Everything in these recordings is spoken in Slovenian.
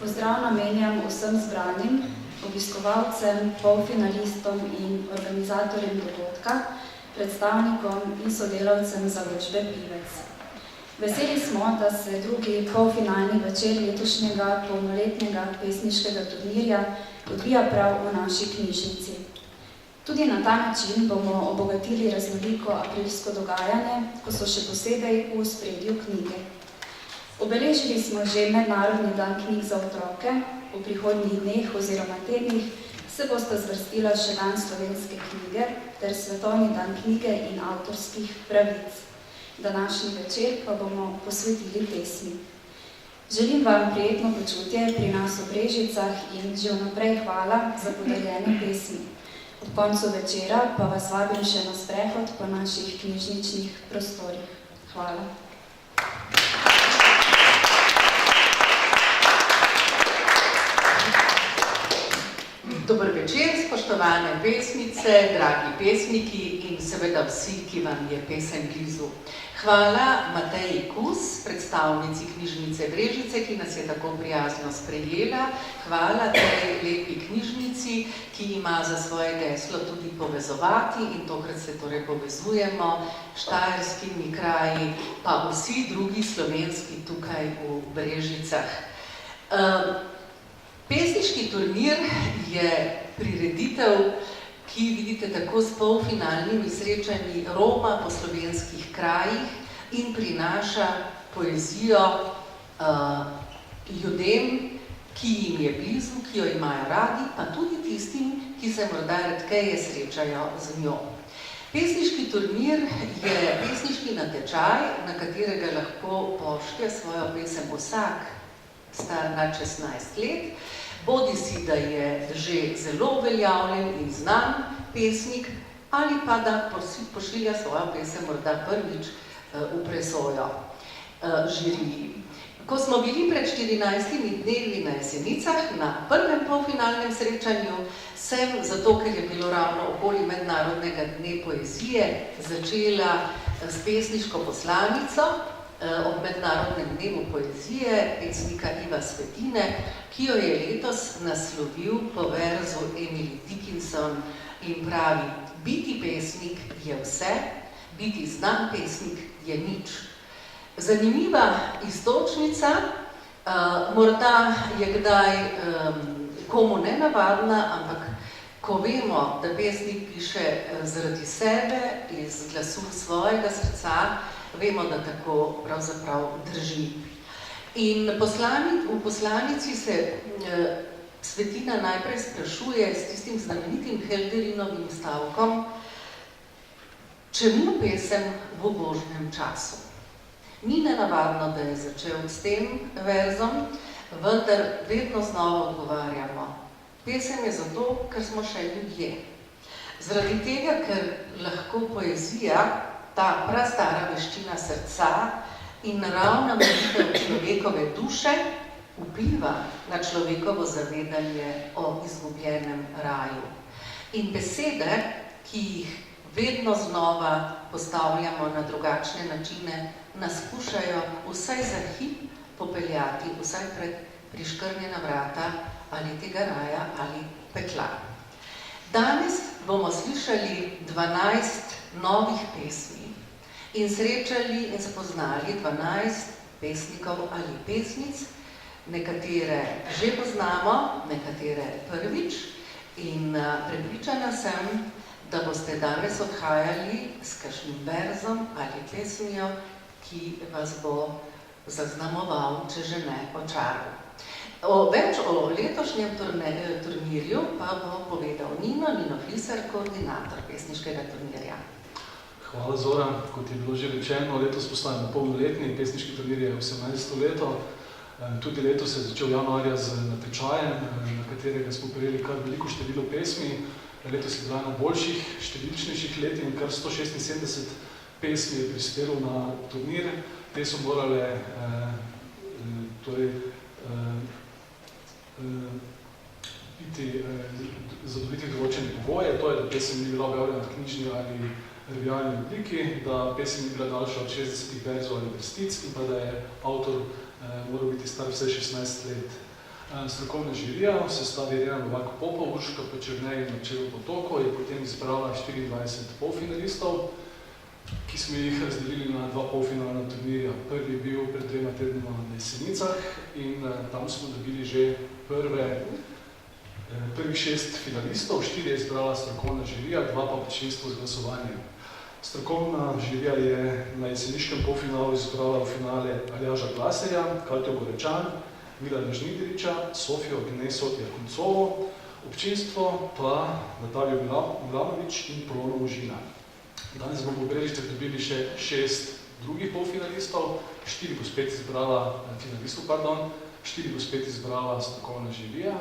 Pozdrav namenjam vsem zbranim, obiskovalcem, polfinalistom in organizatorjem dogodka, predstavnikom in sodelavcem založbe Pivec. Veseli smo, da se drugi polfinalni večer letošnjega polnoletnega pesniškega turnirja odvija prav v naši knjižnici. Tudi na ta način bomo obogatili raznoliko aprilsko dogajanje, ko so še posebej v ospredju knjige. Obeležili smo že Mednarodni dan knjig za otroke, v prihodnjih dneh oziroma tednih se bosta zvrstila še Dan slovenske knjige ter Svetovni dan knjige in avtorskih pravic. Današnji večer pa bomo posvetili pesmi. Želim vam prijetno počutje pri nas v Brežicah in že vnaprej hvala za podeljene pesmi. Ob koncu večera pa vas vabim še na sprehod po naših knjižničnih prostorih. Hvala. Dober večer, spoštovane pesnice, dragi pesniki in seveda vsi, ki vam je pesem blizu. Hvala Mateji Kus, predstavnici knjižnice Brežice, ki nas je tako prijazno sprejela. Hvala tej lepi knjižnici, ki ima za svoje geslo tudi povezovati in tokrat se torej povezujemo štajerskimi kraji, pa vsi drugi slovenski tukaj v Brežicah. Pesniški turnir je prireditev, ki vidite tako s polfinalnimi srečanji Roma po slovenskih krajih in prinaša poezijo ljudem, ki jim je blizu, ki jo imajo radi, pa tudi tistim, ki se morda redkeje srečajo z njo. Pesniški turnir je pesniški natečaj, na katerega lahko pošlje svojo pesem vsak star nad 16 let, bodi si, da je že zelo uveljavljen in znan pesnik, ali pa da pošilja svojo pesem morda prvič v presojo žiriji. Ko smo bili pred 14 dnevi na Jesenicah, na prvem polfinalnem srečanju, sem, zato ker je bilo ravno okoli Mednarodnega dne poezije, začela s pesniško poslanico ob Mednarodnem dnevu poezije pesnika Iva Svetine, ki jo je letos naslovil po verzu Emily Dickinson in pravi: biti pesnik je vse, biti znan pesnik je nič. Zanimiva iztočnica, morda je kdaj komu nenavadna, ampak ko vemo, da pesnik piše zaradi sebe, iz glasu svojega srca, vemo, da tako pravzaprav drži. In v poslanici se Svetina najprej sprašuje s tistim znamenitim Helderinovim stavkom, čemu pesem v božnem času. Ni nenavadno, da je začel s tem verzom, vendar vedno znova odgovarjamo. Pesem je zato, ker smo še ljudje. Zaradi tega, ker lahko poezija, ta prastara veščina srca in naravna molitev človekove duše vpliva na človekovo zavedanje o izgubljenem raju. In besede, ki jih vedno znova postavljamo na drugačne načine, nas skušajo vsaj za hip popeljati, vsaj pred priškrnjena vrata ali tega raja ali pekla. Danes bomo slišali 12 novih pesmi in srečali in spoznali 12 pesnikov ali pesnic, nekatere že poznamo, nekatere prvič in prepričana sem, da boste danes odhajali s kakšnim verzom ali pesmijo, ki vas bo zaznamoval, če že ne očaral. Več o letošnjem turnirju pa bo povedal Nino Fliser, koordinator pesniškega turnirja. Hvala, Zora. Kot je bilo že rečeno, letos postajamo polnoletni, pesniški turnir je 18. leto. Tudi letos se je začel januarja z natečajem, na katerega smo prejeli kar veliko število pesmi. Letos je bila na boljših, številčnejših let in kar 176 pesmi je prispelo na turnir. Te so morale zadobiti določene pogoje, to je, da pesem ni bila objavljena v knjižni ali revijalni obliki, da pesem ni bila daljša od 60 verzov ali vrstic in pa da je avtor moral biti star vse 16 let. Strokovna žirija v sestavi Irena Novak Popov, Urška Pečerne in Marčelo Potoko je potem izbrala 24 polfinalistov, ki smo jih razdelili na 2 polfinalna turnirja. Prvi je bil pred 2 tednoma na Jesenicah in tam smo dobili že prvih 6 finalistov, 4 je izbrala strokovna žirija, 2 pa občinstvo z glasovanjem. Strokovna žirija je na jeseniškem polfinalu izbrala v finale Aljaža Glaserja, Katjo Gorečan, Milana Žnideriča, Sofijo Gneso Jakuncovo, občinstvo pa Natalijo Milanovič in Polono Možina. Danes bomo v Brežicah dobili še 6 drugih polfinalistov, 4 bo spet izbrala finalistov, 4 bo spet izbrala strokovna žirija,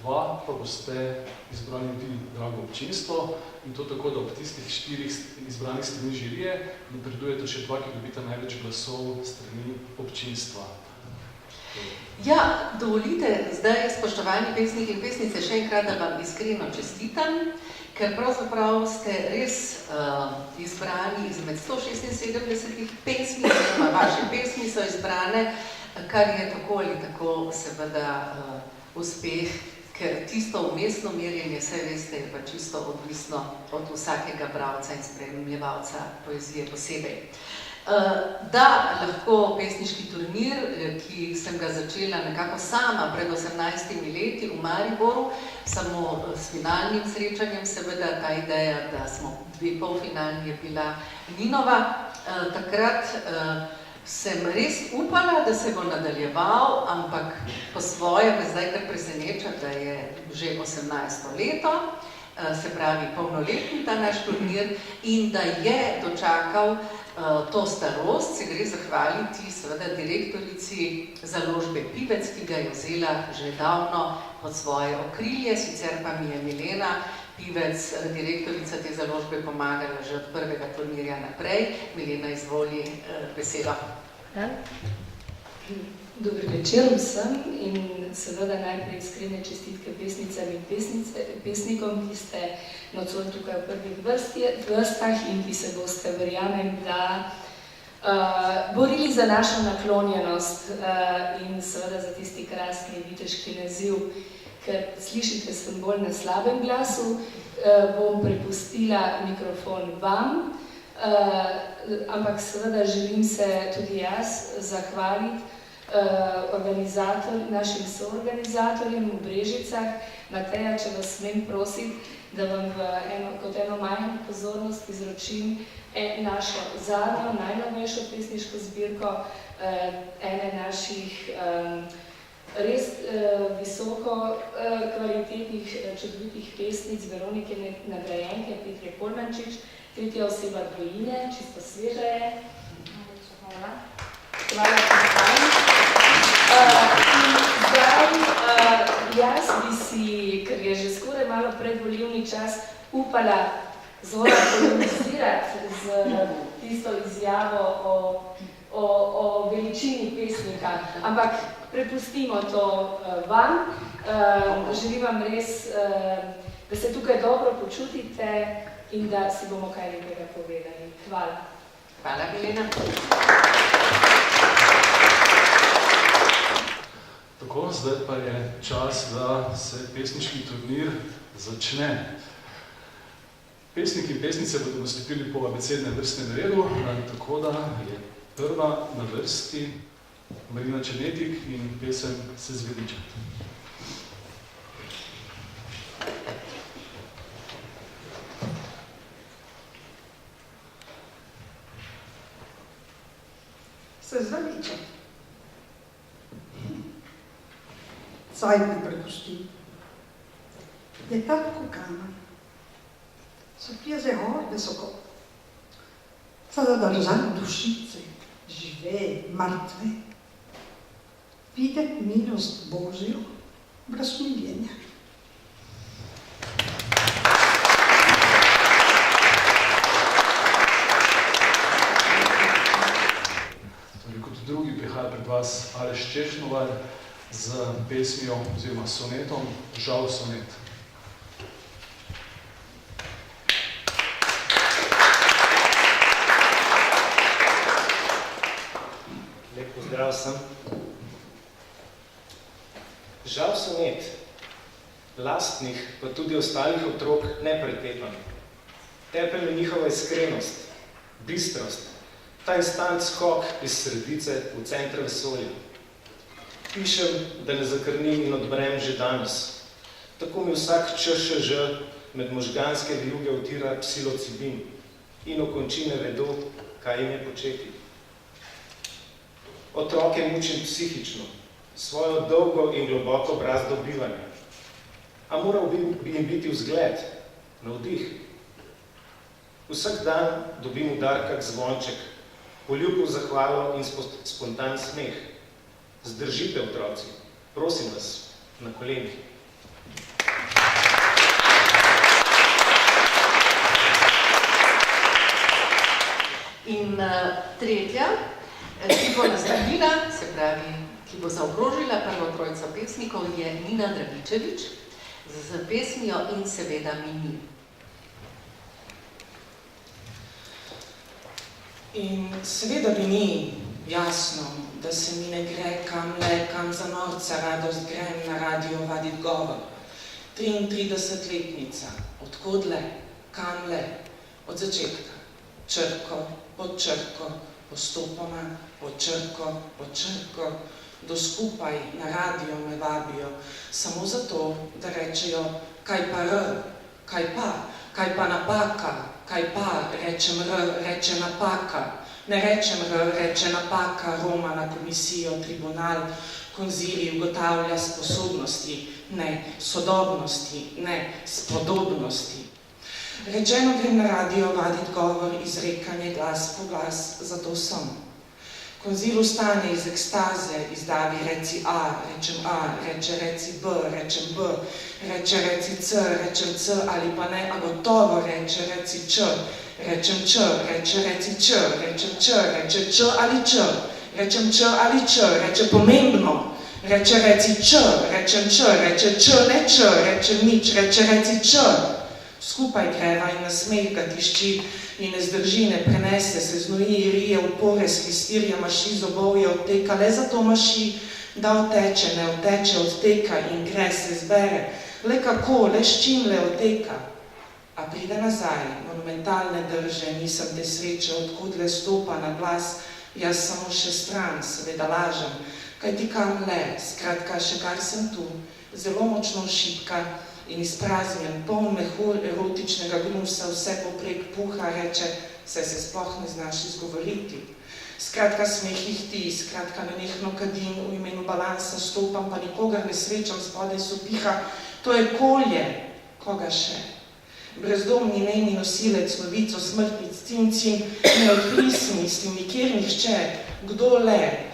2 pa boste izbrali vi, drago občinstvo, in to tako, da ob tistih 4 izbranih strani žirije napredujete še 2, ki dobite največ glasov strani občinstva. Ja, dovolite zdaj, spoštovani pesniki in pesnice, še enkrat, da vam iskreno čestitam, ker pravzaprav ste res izbrani izmed 176 pesmi, oziroma vaše pesmi so izbrane, kar je tako ali tako seveda uspeh, ker tisto vmesno merjenje, saj veste, je pa čisto odvisno od vsakega bralca in spremljevalca poezije posebej. Da lahko pesniški turnir, ki sem ga začela nekako sama pred 18 leti v Mariboru, samo s finalnim srečanjem, seveda ta ideja, da smo 2 polfinalni, je bila Ninova. Takrat sem res upala, da se bo nadaljeval, ampak po svoje me zdaj kar preseneča, da je že 18. leto, se pravi polnoletni ta naš turnir, in da je dočakal to starost, se gre zahvaliti seveda direktorici založbe Pivec, ki ga je vzela že davno pod svoje okrilje, sicer pa mi je Milena Pivec, direktorica te založbe, pomagala že od prvega turnirja naprej. Milena, izvoli besedo. Dober večer vsem in seveda najprej iskrene čestitke pesnicam in pesnikom, ki ste nocoj tukaj v prvih vrstah in ki se boste, verjamem, da borili za našo naklonjenost in seveda za tisti krasni viteški naziv, ker slišite, sem bolj na slabem glasu, bom prepustila mikrofon vam, ampak seveda želim se tudi jaz zahvaliti našim soorganizatorjem v Brežicah. Mateja, če vas smem prositi, da vam kot eno majhno pozornost izročim našo zadnjo, najnovejšo pesniško zbirko ene naših res visoko kvalitetnih, čudovitih pesnic, Veronike nagrajenke, Petre Polmančič, tretja oseba dvojine, čisto sveža je. Hvala, zdaj, jaz bi si, ker je že skoraj malo predvolilni čas, upala zelo polemizirati z tisto izjavo o veličini pesnika, ampak prepustimo to vam. Želim vam res, da se tukaj dobro počutite in da si bomo kaj lepega povedali. Hvala. Hvala, Milena. Tako, zdaj pa je čas, da se pesniški turnir začne. Pesniki in pesnice bodo nastopili po abecednem vrstnem redu, tako da je prva na vrsti Marina Černetik in pesem Se zveličati. Se zveličati. Saj mi prepusti. Je tako kamen. So pjeze hor visoko. Sada držan dušice, žive, mrtve. Videti milost Božjo brez miljenja. Kot drugi prihaja pred vas Aleš Češnovar z pesmijo oziroma sonetom Žal sonet. Lep pozdrav vsem. Žal sonet, lastnih pa tudi ostalih otrok nepretepan. Tepel je njihova iskrenost, bistrost, ta instant skok iz sredice v center vesolja. Pišem, da ne zakrnim in odbrem že danes. Tako mi vsak ČŠŽ med možganske vijuge utira psilocibin in okončine vedo, kaj jim je početi. Otroke mučim psihično, svojo dolgo in globoko brazdo bivanja. A moral bi jim biti vzgled, navdih. Vsak dan dobim udar kak zvonček, poljubno zahvalo in spontan smeh. Zdržite, otroci, prosim vas, na kolenih. In tretja, ki bo nastavila, se pravi, ki bo zaokrožila prvo trojico pesnikov, je Nina Dragičevič z pesmijo In seveda mi ni. In seveda mi ni jasno, da se mi ne gre kam za norca radost grem na radio vadit govor. 33-letnica, odkod le, kam le, od začetka, črko, pod črko, postopoma, pod črko, do skupaj na radio me vabijo, samo zato, da rečejo, kaj pa r, kaj pa napaka, kaj pa, rečem r, reče napaka, ne rečem r, reče napaka, Roma na komisijo, tribunal, konzilij ugotavlja sposobnosti, ne sodobnosti, ne spodobnosti. Rečeno grem na radio vadit govor, izrekanje glas po glas, zato sem. Konzil ustane iz ekstaze, izdavi reci A, rečem A, reče reci B, rečem B, reče reci C, rečem C, ali pa ne, a gotovo reče reci Č, rečem Č, reče reci Č, rečem Č, reče Č ali Č, rečem Č ali Č, reče pomembno, reče reci Č, rečem Č, reče Č, ne Č, rečem nič, reče reci Č. Skupaj greva in nasmeh ga tišči in ne zdrži, ne prenese, se znoji, rije, upore, sklistirja, maši, zobovje, odteka, le zato maši, da oteče, ne oteče, odteka in gre, se zbere, le kako, le s čim le odteka. A pride nazaj, monumentalne drže, nisem te sreče, odkud le stopa na glas, jaz samo še stran, seveda lažem, kaj ti kam le, skratka, še kar sem tu, zelo močno šibka, in izpraznjen, poln mehur erotičnega gnusa, vse poprek puha, reče, saj se sploh ne znaš izgovoriti. Skratka, smeh jih ti, skratka, nenehno kadim, v imenu balansa stopam, pa nikogar ne srečam, spodaj sopiha, to je kolje, koga še? Brezdomni nejni nosilec, novico, smrtnic, cincin, ne odprisni, mislim, nikjer nihče, kdo le?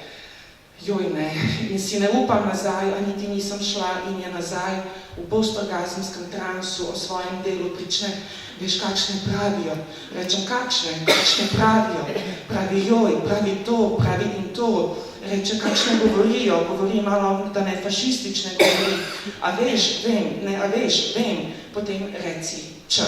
Joj ne, in si ne upam nazaj, a niti nisem šla in je nazaj, v postorgazmskem transu o svojem delu prične, veš, kakšne pravijo, rečem, kakšne pravijo, pravi joj, pravi to, pravi in to, reče, kakšne govorijo, govori malo, da ne fašistične govori, a veš, vem, ne, a veš, vem, potem reci Č.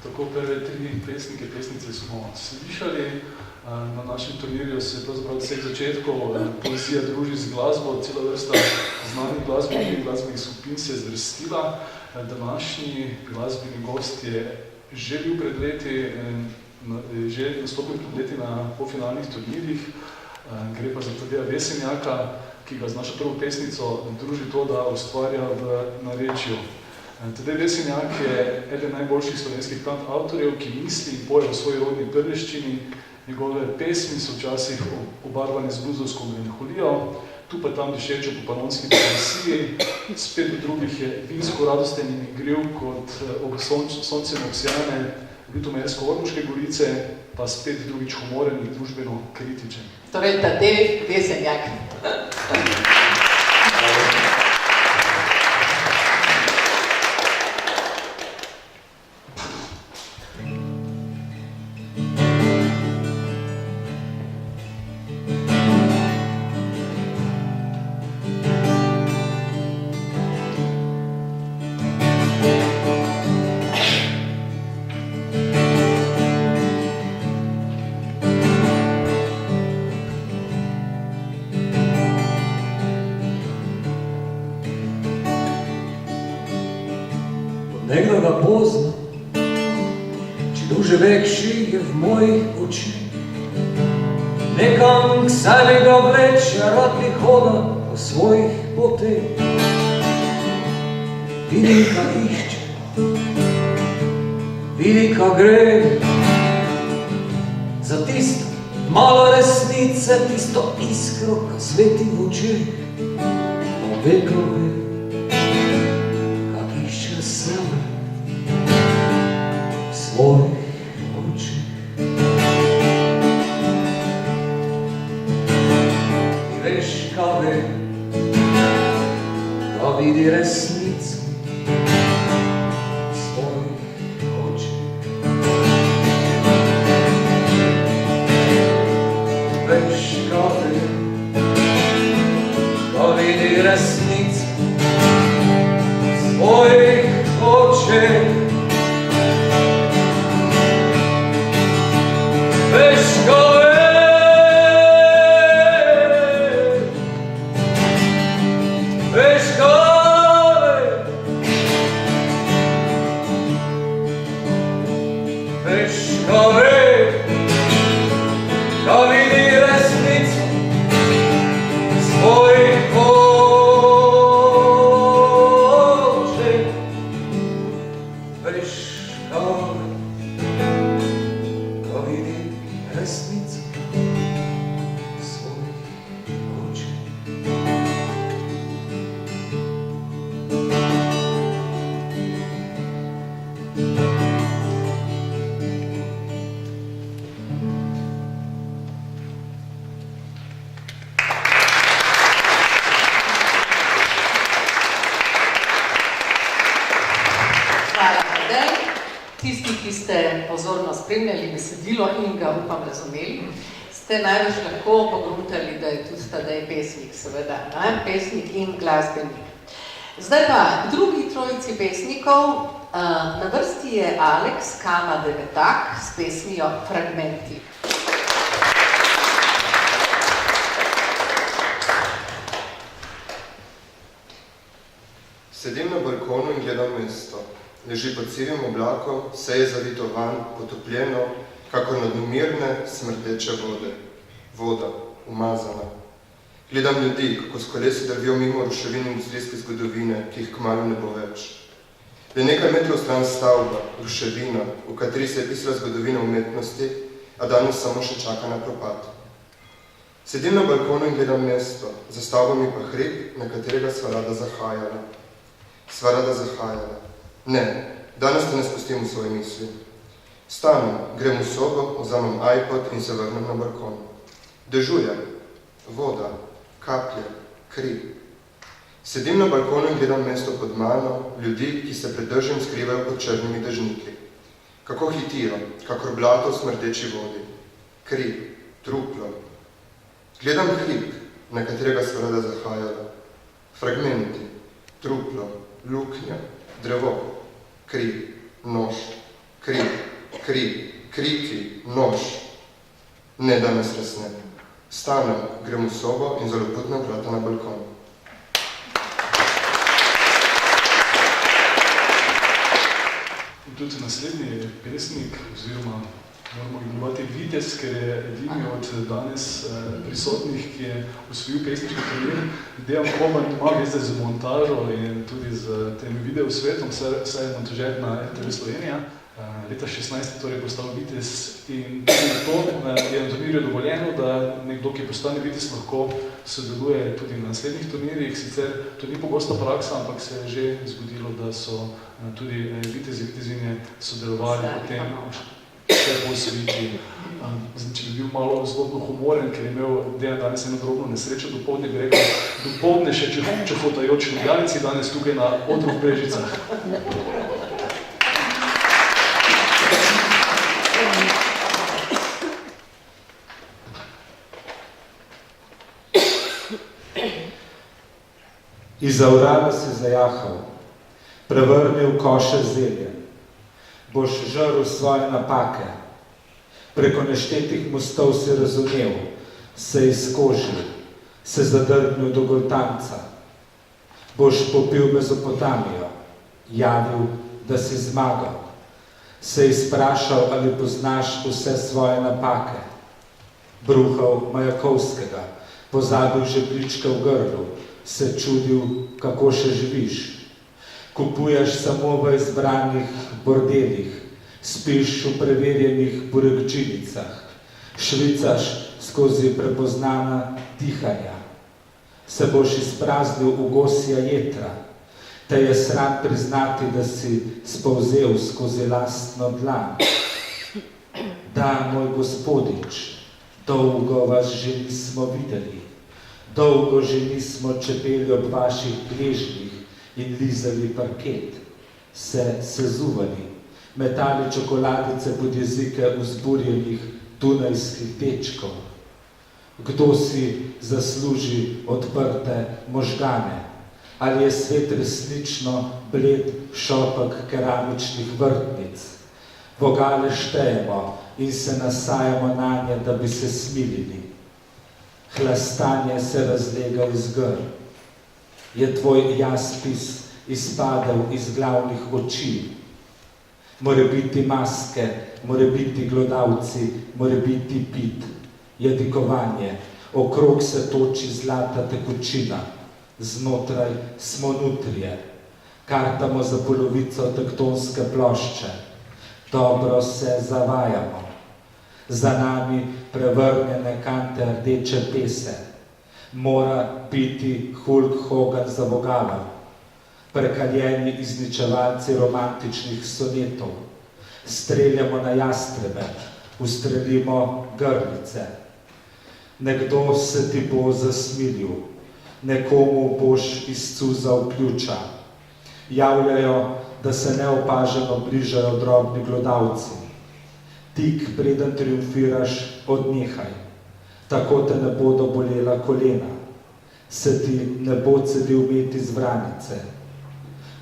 Tako prve tri pesnike, pesnice smo slišali. Na našem turnirju se je pravzaprav od vseh začetkov poezija druži z glasbo, cela vrsta znanih glasbenih skupin se je zvrstila. Današnji glasbeni gost je že bil pred leti, že nastopil pred leti na polfinalnih turnirjih. Gre pa za Tadeja Vesenjaka, ki ga z našo prvo pesnico druži to, da ustvarja v narečju. Tadej Vesenjak je eden najboljših slovenskih kantavtorjev, ki misli in poje v svoji rodni prleščini. Njegove pesmi so včasih obarvane z bluzovsko melanholijo, tu pa tam dišečo po panonski poesiji, spet v drugih je vinsko radosten in igriv kot soncem obsijane Ljutomersko-Ormoške gorice, pa spet drugič humoren in družbeno kritičen. Torej, Tadej Vesenjak. doživekši je v mojih očih. Nekam k sebi ga vleče, rad bi hodil po svojih poteh. Vidim, ka išče, vidim, ka gre za tisto malo resnice, tisto iskro, ka sveti v očeh. Vedno ve, ka išče sebe v svojih očeh. Ti veš, ka ve, ka vidi resnico v svojih očeh. Veš, ka ve, ka vidi resnico v svojih očeh. Veš, ka ve, veš, ka ve, veš, ka ve, ka vidi resnico v svojih očeh. Veš, ka ve, ka vidi resnico v svojih očeh. Hvala, Tadej. Tisti, ki ste pozorno spremljali besedilo in ga upam razumeli, ste največ lahko pogruntali, da je tudi Tadej pesnik, seveda, pesnik in glasbenik. Zdaj pa drugi trojici pesnikov, na vrsti je Aleks Kama Devetak s pesmijo Fragmenti. Sedim na balkonu in gledam mesto. Leži pod sivim oblakom, vse je zavito vanj, potopljeno, kakor nadmirne, smrdeče vode. Voda, umazana. Gledam ljudi, kako s kolesi drvijo mimo ruševin industrijske zgodovine, ki jih kmalu ne bo več. Le nekaj metrov stran stavba, ruševina, v kateri se je pisala zgodovina umetnosti, a danes samo še čaka na propad. Sedim na balkonu in gledam mesto, za stavbami pa hrib, na katerega sva rada zahajala. Sva rada zahajala. Ne, danes te ne spustim v svoje misli. Stanem, grem v sobo, vzamem iPod in se vrnem na balkon. Dežuje, voda, kaplje, kri. Sedim na balkonu in gledam mesto pod mano, ljudi, ki se pred dežjem skrivajo pod črnimi dežniki. Kako hitijo, kakor blato v smrdeči vodi. Kri, truplo. Gledam hrib, na katerega sva rada zahajala. Fragmenti, truplo, luknja, drevo, kri, nož, kri, kri, kriki, nož. Ne, danes res ne. Stanem, grem v sobo in zaloputnem vrata na balkon. In tudi naslednji pesnik, oziroma moramo imenovati Vitez, ker je edini od danes prisotnih, ki je osvojil pesniški turnir. Dejan Koban ima veze z montažo in tudi z tem video svetom, saj je montažer na RTV Slovenija. Leta 16 torej postal Vitez in tudi to je na turnirju dovoljeno, da nekdo, ki postane Vitez, lahko sodeluje tudi na naslednjih turnirjih. Sicer to ni pogosta praksa, ampak se je že zgodilo, da so tudi Vitezi, Vitezinje sodelovali potem vse po sviti. Če bi bil malo zgodno humoren, ker je imel Dejan danes eno drobno nesrečo dopoldne, bi rekel, dopoldne še čefotajoč Ljubljanici, danes tukaj na odru v Brežicah. Iza urada si zajahal, prevrnil koše zelje, boš žrl svoje napake, preko neštetih mostov si razumel, se izkožil, se zadrgnil do Goltanca, boš popil Mezopotamijo, javil, da si zmagal, Se izprašal, ali poznaš vse svoje napake. Bruhal Majakovskega, pozabil žebljičke v grlu, se čudil, kako še živiš. Kupuješ samo v izbranih bordelih, spiš v preverjenih burekčinicah, švicaš skozi prepoznana dihanja. Se boš izpraznil v gosja jetra, te je sram priznati, da si spolzel skozi lastno dlan. Da, moj gospodič, dolgo vas že nismo videli, dolgo že nismo čepeli ob vaših gležnjih in lizali parket, se sezuvali, metali čokoladice pod jezike vzburjenih dunajskih dečkov. Kdo si zasluži odprte možgane? Ali je svet resnično bled šopek keramičnih vrtnic? Vogale štejemo in se nasajamo nanje, da bi se smilili. Hlastanje se razlega iz grl. Je tvoj jaspis izpadel iz glavnih oči? More biti maske, more biti glodavci, more biti pit, jadikovanje, okrog se toči zlata tekočina, znotraj smo nutrije, kartamo za polovico tektonske plošče, dobro se zavajamo, za nami prevrnjene kante rdeče pese, mora biti Hulk Hogan za vogala, prekaljeni izničevalci romantičnih sonetov, streljamo na jastrebe, ustrelimo grlice. Nekdo se ti bo zasmilil, nekomu boš izcuzal pljuča. Javljajo, da se neopaženo bližajo drobni glodavci. Tik preden triumfiraš, odnehaj, tako te ne bodo bolela kolena, se ti ne bo cedil met iz vranice.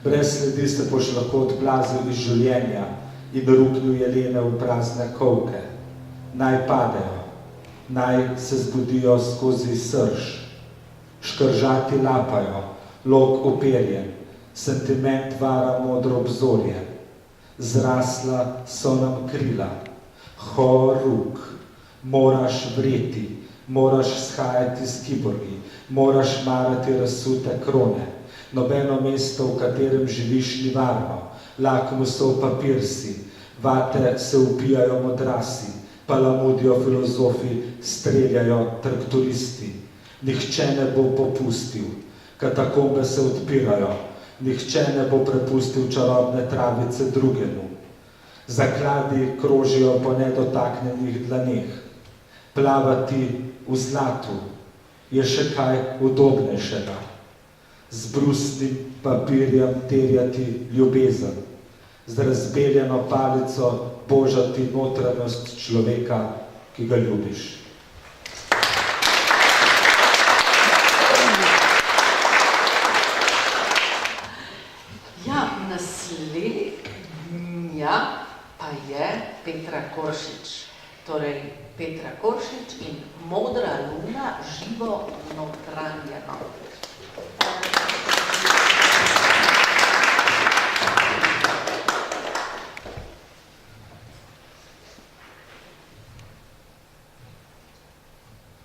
Brez sledi se boš lahko odplazil iz življenja in ruknil jelene v prazne kolke. Naj padejo, naj se zbudijo skozi srž. Škržati lapajo, lok operjen, sentiment vara modro obzorje. Zrasla so nam krila, horuk, moraš vreti, moraš shajati s kiborgi, moraš marati razsute krone. Nobeno mesto, v katerem živiš, ni varno, lakmusov papir si, vate se upijajo modrasi, palamudijo filozofi, streljajo traktoristi. Nihče ne bo popustil, katakombe se odpirajo, nihče ne bo prepustil čarobne travice drugemu. Zakladi krožijo po nedotaknenih dlaneh. Plavati v zlatu je še kaj udobnejšega. Z brusnim papirjem terjati ljubezen, z razbeljeno palico božati notranjost človeka, ki ga ljubiš. Ja, naslednja pa je Petra Koršič. Torej, Petra Koršič in Modra luna, živo notranjeno.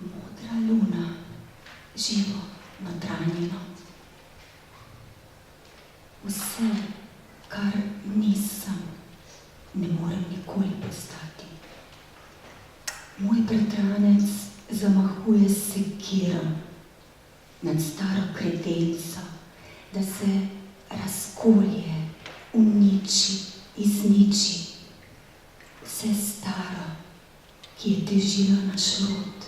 Modra luna, živo notranjeno. Vse, kar nisem, ne morem nikoli postati. Moj bratranec zamahuje s sekirom nad staro kredenco, da se razkolje, uniči, izniči vse staro, ki je težilo naš rod.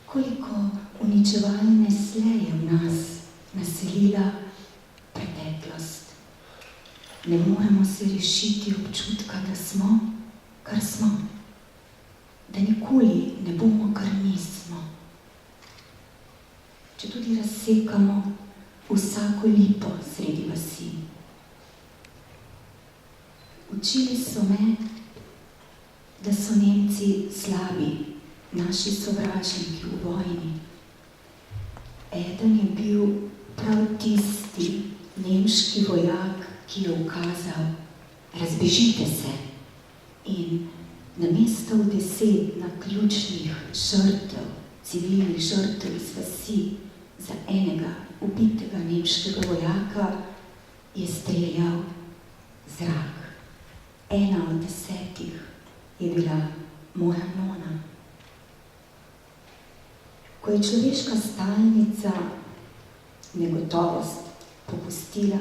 Koliko uničevalne sleje v nas naselila preteklost. Ne moremo se rešiti občutka, da smo, kar smo, da nikoli ne bomo, kar nismo. Če tudi razsekamo vsako lipo sredi vasi. Učili so me, da so Nemci slabi, naši sovražniki v vojni. Eden je bil prav tisti nemški vojak, ki je ukazal, razbežite se in namesto v 10 naključnih žrtev, civilnih žrtev iz vasi za enega ubitega nemškega vojaka, je streljal zrak. Ena od 10 je bila moja nona. Ko je človeška stalnica negotovost popustila,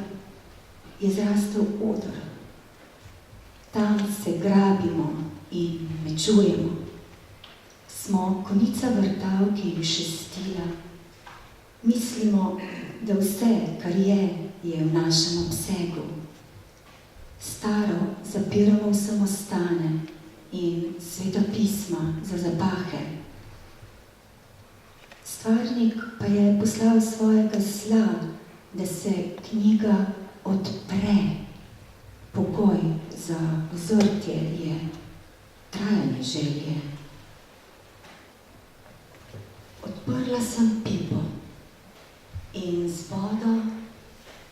je zrastel oder. Tam se grabimo in mečujemo. Smo konica vrtavke in šestila. Mislimo, da vse, kar je v našem obsegu. Staro zapiramo v samostane in svetopisma za zapahe. Stvarnik pa je poslal svojega sla, da se knjiga odpre. Pogoj za vzrtje je trajanje želje. Odprla sem pipo in z vodo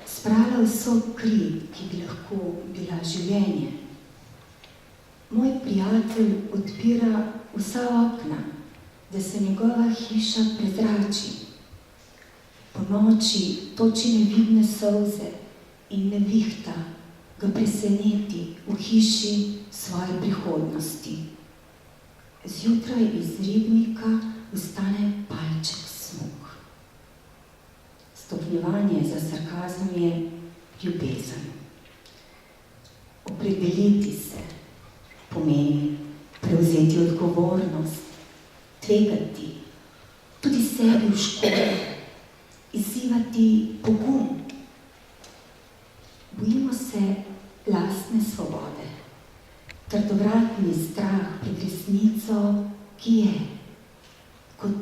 sprala vso kri, ki bi lahko bila življenje. Moj prijatelj odpira vsa okna, da se njegova hiša prezrači. Po noči toči nevidne solze in nevihta ga preseneti v hiši svoje prihodnosti. Zjutraj iz ribnika vstane palček smuk. Stopnjevanje za sarkazem je ljubezen. Opredeliti se pomeni prevzeti odgovornost, tvegati, tudi sebi v škodo, izzivati pogum. Bojimo se lastne svobode, trdovratni strah pred resnico, ki je kot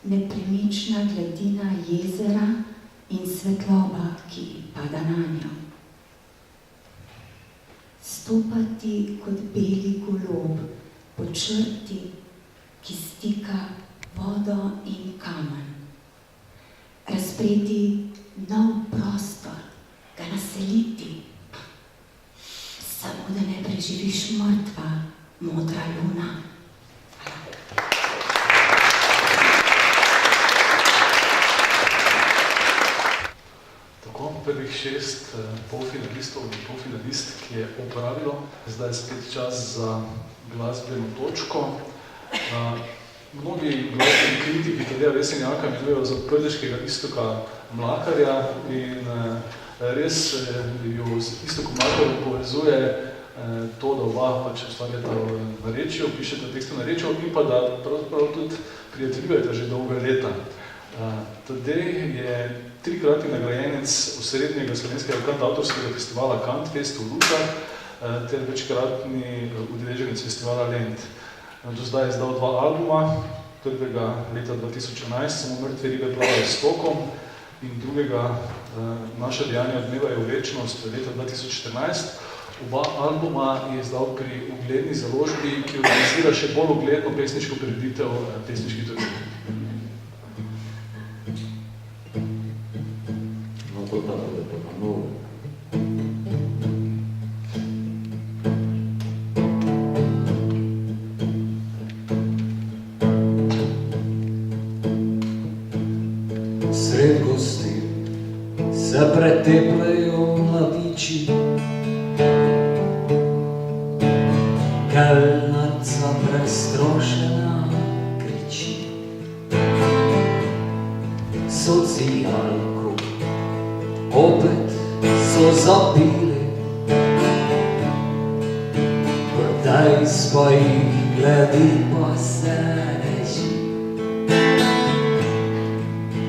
nepremična gladina jezera in svetloba, ki pada nanjo. Stopati kot beli golob po črti, ki stika vodo in kamen. Razpreti nov prostor, ga naseliti, samo da ne preživiš mrtva, modra luna. Tako, prvih 6 polfinalistov in polfinalist, ki je opravilo, zdaj je spet čas za glasbeno točko. Mnogi glasbeni kritiki Tadeja Vesenjaka imenujejo za Prleškega Iztoka Mlakarja in res jo z Iztokom Mlakarjem povezuje to, da oba pač ustvarjata v narečju, pišeta tekste v narečju in pa da pravzaprav tudi prijateljujete že dolga leta. Tadej je 3-kratni nagrajenec osrednjega slovenskega kantavtorskega festivala Kantfest v Ruzah ter večkratni udeleženec festivala Lent. Do zdaj je izdal 2 albuma, prvega leta 2011, Samo mrtve ribe plavajo s tokom, in drugega Naša dejanja odmevajo v večnost leta 2014. Oba albuma je izdal pri ugledni založbi, ki organizira še bolj ugledno pesniško prireditev Pesniški turnir. No, to tako je to pa novo. Sred gosti se pretepljajo mladiči, kelnarca prestrošena kriči. Socialko opet so zapili, prodaj pa jih gledi pa se reči.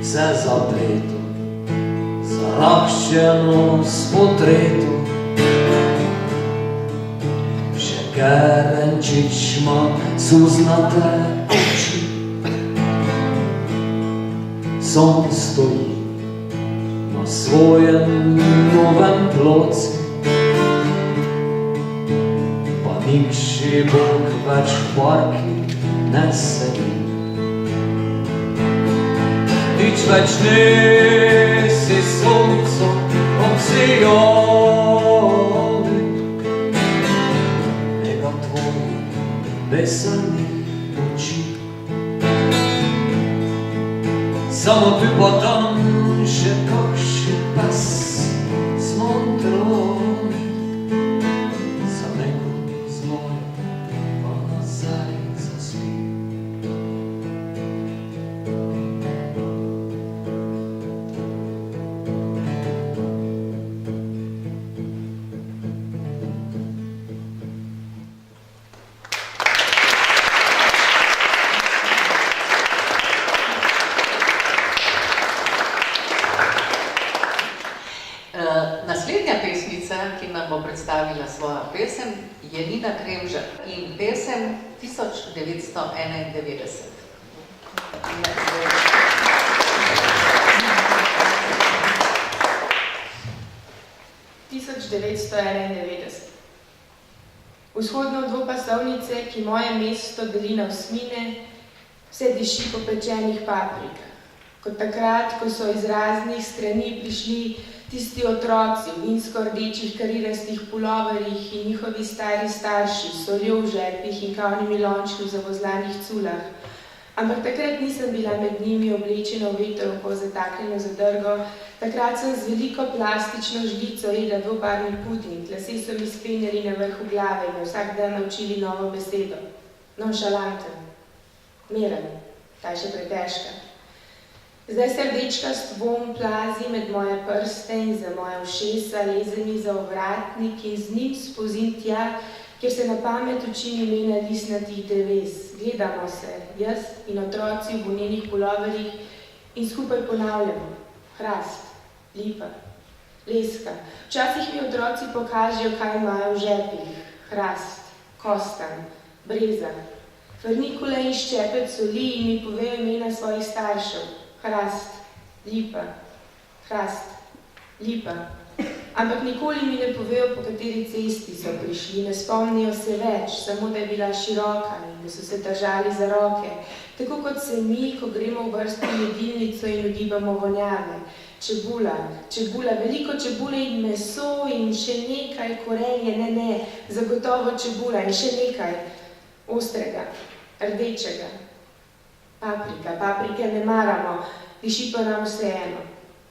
Vse zapreto, zaraščeno s potreto, še Kerenčič ima suznate oči. Son stoji na svojem novem ploci, pa nikši Bog več v parki ne sedi. Nič več nisi sonco obsijali, tvojih besanih oči. Samo bi potom še kakši pas s Montroni, za neko zmoj pa nazaj zaspi. Naslednja pesnica, ki nam bo predstavila svojo pesem, je Nina Kremžar in pesem 1991. Vzhodno od dvopasovnice, ki moje mesto deli na osmine, vse diši po pečenih paprikah. Kot takrat, ko so iz raznih strani prišli tisti otroci v vinsko-rdečih karirastih puloverjih in njihovi stari starši s soljo v žepih in kavnimi lončki v zavozlanih culah. Ampak takrat nisem bila med njimi oblečena v vetrovko zataknjeno zadrgo, takrat sem z veliko plastično žlico jedla dvobarvni puding, lasje so mi spenjali na vrhu glave in me vsak dan naučili novo besedo. Nonšalanten, miren, ta je še pretežka. Zdaj se rdečkast vom plazi med moje prste in za moje ušesa, leze mi za ovratnik in z njim spozim tja, kjer se na pamet učim imena listnatih dreves. Gledamo se, jaz in otroci v volnenih puloverjih in skupaj ponavljamo. Hrast, lipa, leska. Včasih mi otroci pokažejo, kaj imajo v žepih. Hrast, kostan, breza, frnikule in ščepec soli in mi povejo imena svojih staršev. Hrast, lipa, hrast, lipa. Ampak nikoli mi ne povejo, po kateri cesti so prišli, ne spomnijo se več, samo da je bila široka in da so se držali za roke. Tako kot se mi, ko gremo v vrsto jedilnico in ugibamo vonjave. Čebula, veliko čebule in meso in še nekaj korenje, ne, zagotovo čebula in še nekaj ostrega, rdečega. Paprike ne maramo, diši pa nam vseeno.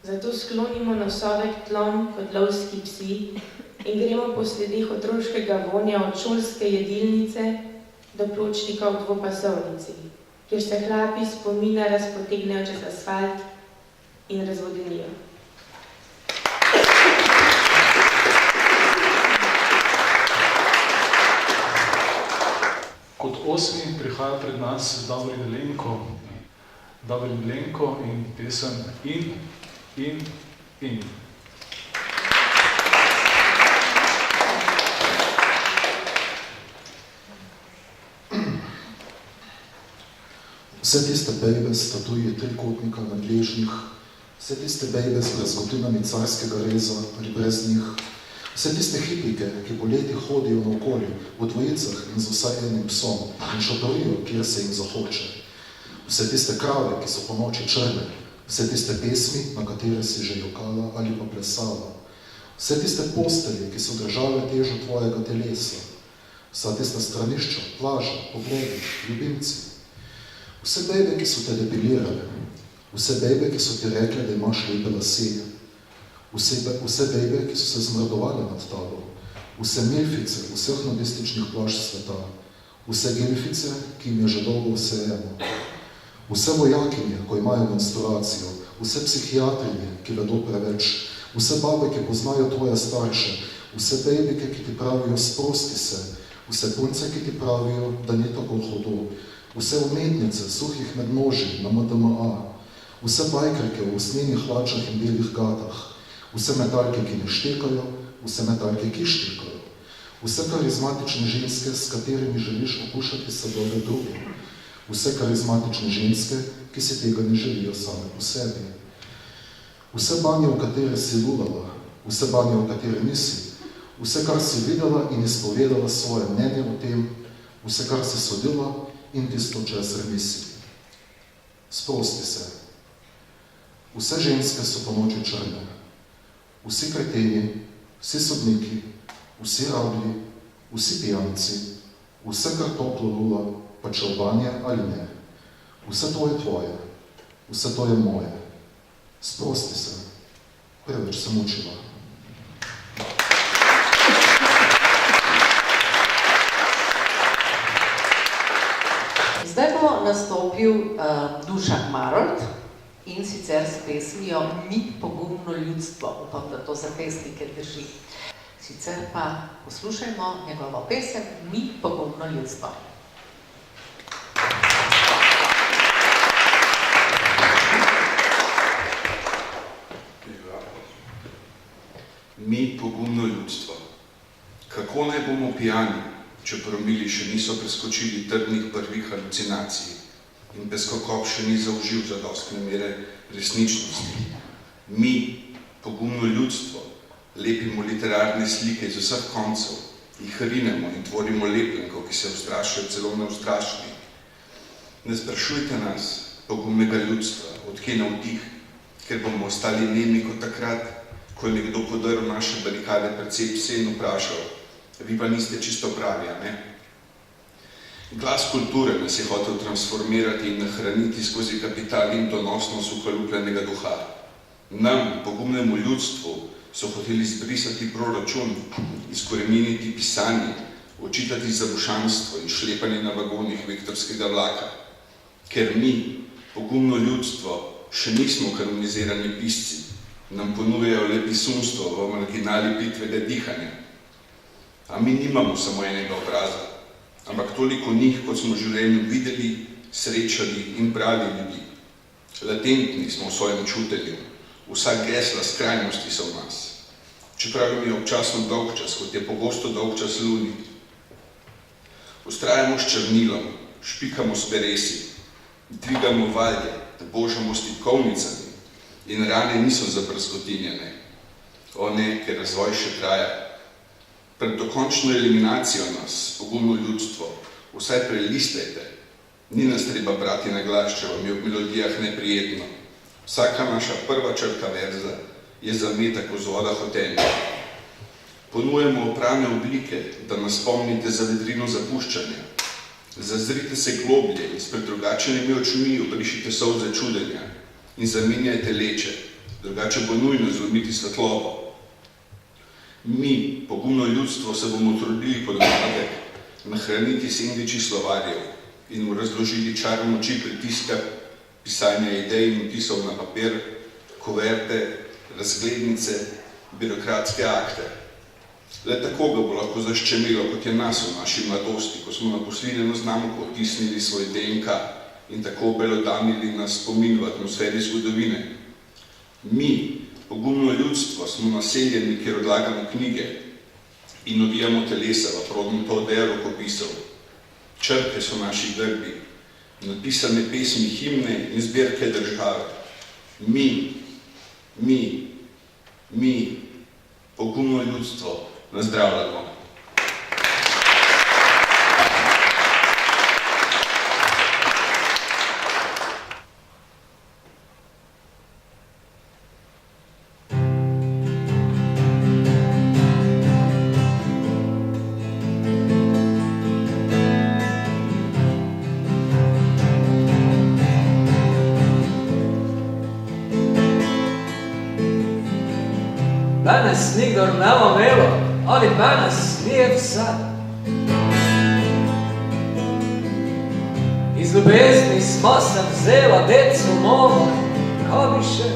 Zato sklonimo nosove k tlom kot lovski psi in gremo po sledih otroškega vonja od šolske jedilnice do pločnika v dvopasovnici, kjer se hlapi spomina razpotegnejo čez asfalt in razvodenijo. Kot osmi prihaja pred nas Davor Milenko in pesem In. Vse tiste bejbe s tatuje trikotnika nadležnih, vse tiste bejbe s brazgotinami carskega reza ali brez njih, vse tiste hipike, ki poleti hodijo na okolju v dvojicah in z vsaj enim psom in šotorijo, kjer se jim zahoče, vse tiste krave, ki so po noči črne, vse tiste pesmi, na katere si že jokala ali pa plesala, vse tiste postelje, ki so držale težo tvojega telesa, vsa tista stranišča, plaža, pogledi, ljubimci, vse bejbe, ki so te depilirale, vse bejbe, ki so ti rekle, da imaš lepe lase, vse bejbe, ki so se zmrdovale nad tabo, vse milfice vseh nudističnih plaž sveta, vse gelfice, ki jim je že dolgo vseeno, vse vojakinje, ko imajo menstruacijo, vse psihiatrinje, ki vedo preveč, vse babe, ki poznajo tvoje starše, vse bejbike, ki ti pravijo sprosti se, vse punce, ki ti pravijo, da ni tako hudo, vse umetnice suhih mednožij na MDMA, vse bajkerke v usnjenih hlačah in belih gatah, vse metalke, ki ne štekajo, vse metalke, ki štekajo, vse karizmatične ženske, s katerimi želiš okušati sadove drugim, vse karizmatične ženske, ki si tega ne želijo same po sebi. Vse banje, v katere si lulala, vse banje, v katere nisi, vse, kar si videla in izpovedala svoje mnenje o tem, vse, kar si sodila in tisto, česar misli. Sprosti se. Vse ženske so po noči črne. Vsi kreteni, vsi sodniki, vsi rabli, vsi pijanci, Vse, kar toplo lula, pa čelbanje ali ne. Vse to je tvoje, vse to je moje. Sprosti se, preveč se mučiva. Zdaj bo nastopil Dušan Marolt in sicer s pesmijo Mi pogumno ljudstvo. Upam, da to za pesnike drži. Sicer pa poslušajmo njegovo pesem Mi pogumno ljudstvo. Mi pogumno ljudstvo. Kako naj bomo pijani, če promili še niso preskočili trdnih prvih halucinacij in peskokop še ni zaužil zadostne mere resničnosti. Mi, pogumno ljudstvo, lepimo literarne slike iz vseh koncev, jih rinemo in tvorimo lepljenko, ki se ustrašijo celo neustrašni. Ne sprašujte nas, pogumnega ljudstva, odkje navdih, ker bomo ostali nemi kot takrat, ko je nekdo podrl naše barikade precej pse in vprašal, vi pa niste čisto pravi, a ne? Glas kulture nas je hotel transformirati in nahraniti skozi kapital in donosnost ukalupljenega duha. Nam, pogumnemu ljudstvu, so hoteli zbrisati proračun, izkoreniniti pisanje, očitati zabušanstvo in šlepanje na vagonih vektorskega vlaka. Ker mi, pogumno ljudstvo, še nismo kanonizirani pisci, nam ponujajo le pisunstvo v marginali plitvega dihanja. A mi nimamo samo enega obraza, ampak toliko njih, kot smo v življenju videli, srečali in brali ljudi. Latentni smo v svojem čutenju, vsa gesla skrajnosti so v nas. Čeprav jim je občasno dolgčas, kot je pogosto dolgčas luni. Ustrajamo s črnilom, špikamo s peresi, dvigamo valje, božamo s tipkovnicami in rane niso zabrzgotinjene. O ne, ker razvoj še traja. Pred dokončno eliminacijo nas, pogumno ljudstvo, vsaj prelistajte. Ni nas treba brati na glas, če vam je v melodijah neprijetno. Vsaka naša prva črka verza je zametek vzvoda hotenja. Ponujemo oprane oblike, da nas spomnite za vedrino zapuščanja. Zazrite se globlje in s predrugačenimi očmi obrišite solze čudenja in zamenjajte leče, drugače bo nujno zlomiti svetlobo. Mi, pogumno ljudstvo, se bomo trudili pod napadek nahraniti sendviči slovarjev in mu razložili čar moči pritiska pisanja idej in vtisov na papir, kuverte, razglednice, birokratske akte. Le tako ga bo lahko zaščemilo, kot je nas v naši mladosti, ko smo na posviljeno znamko otisnili svoj DNK in tako obelodanili na spomin v atmosferi zgodovine. Mi, pogumno ljudstvo, smo naseljeni, kjer odlagamo knjige in ovijamo telesa v prodnem podejo rokopisov. Črke so naši grbi, napisane pesmi, himne in zbirke države. Mi, pogumno ljudstvo, nazdravljamo. Danes nikdor nema melo, ali danes nije vse. Iz ljubezni smo se vzela deco novo, kaj bi še?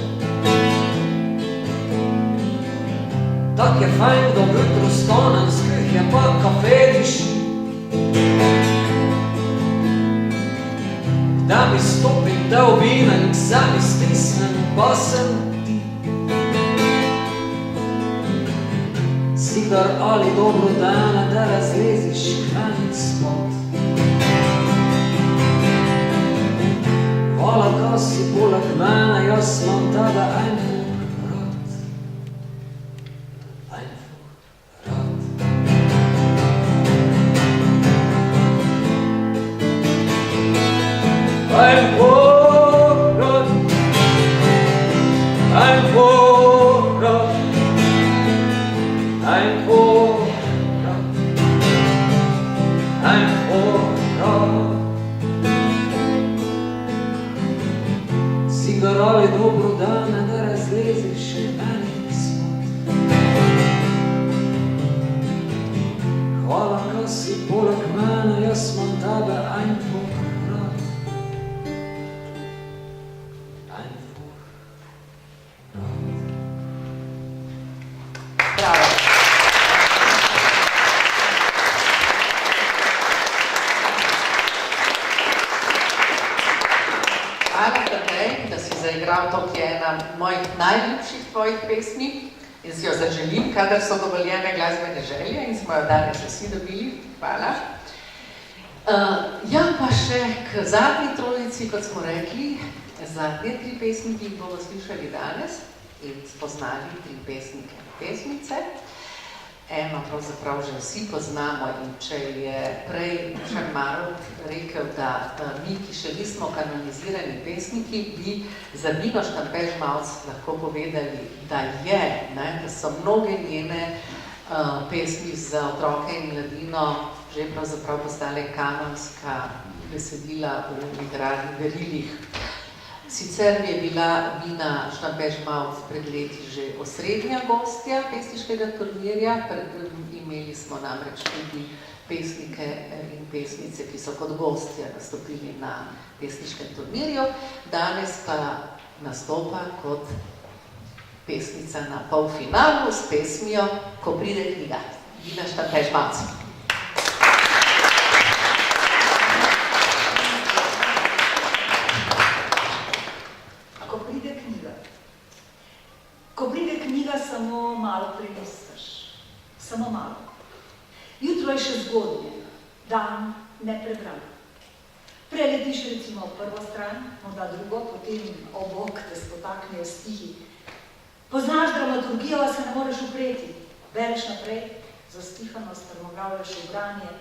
Tak je fajn, da jutro stonem z kuhje pa kafe diši. Da mi stopim, da obinem, k sami stisnem, pa sem ti. Sigar ali dobro dana, da razleziš kranjic spod. Hvala, da si poleg mene, jaz imam tada einfach rad. Einfach rad. Einfach rad. Einfach rad. Ein Vorrat, ein zaigral to, ki je ena mojih najljubših tvojih pesmi in si jo zaželim, kadar so dovoljene glasbene želje in smo jo danes vsi dobili. Hvala. Ja, pa še k zadnji trojici, kot smo rekli, zadnje 3 pesmi, ki jih bomo slišali danes in spoznali 3 pesnike in pesmice. Eno pravzaprav že vsi poznamo in če je prej Dušan Marolt rekel, da mi, ki še nismo kanonizirani pesniki, bi za Bino Štampe-Žmavc lahko povedali, da je, da so mnoge njene pesmi za otroke in mladino že pravzaprav postale kanonska besedila v literarnih verilih. Sicer je bila Bina Štampe-Žmavc pred leti že osrednja gostja pesniškega turnirja, imeli smo namreč tudi pesnike in pesnice, ki so kot gostja nastopili na pesniškem turnirju, danes pa nastopa kot pesnica na polfinalu s pesmijo Ko pride knjiga. Bina Štampe-Žmavc. Ko pride knjiga, samo malo prelistaš. Samo malo. Jutro je še zgodnje, dan ne prebran. Preletiš recimo prvo stran, morda drugo, potem obok te spotaknejo stihi. Poznaš dramaturgijo, a se ne moreš upreti. Bereš naprej, zastihanost, strmoglavljaš v branje,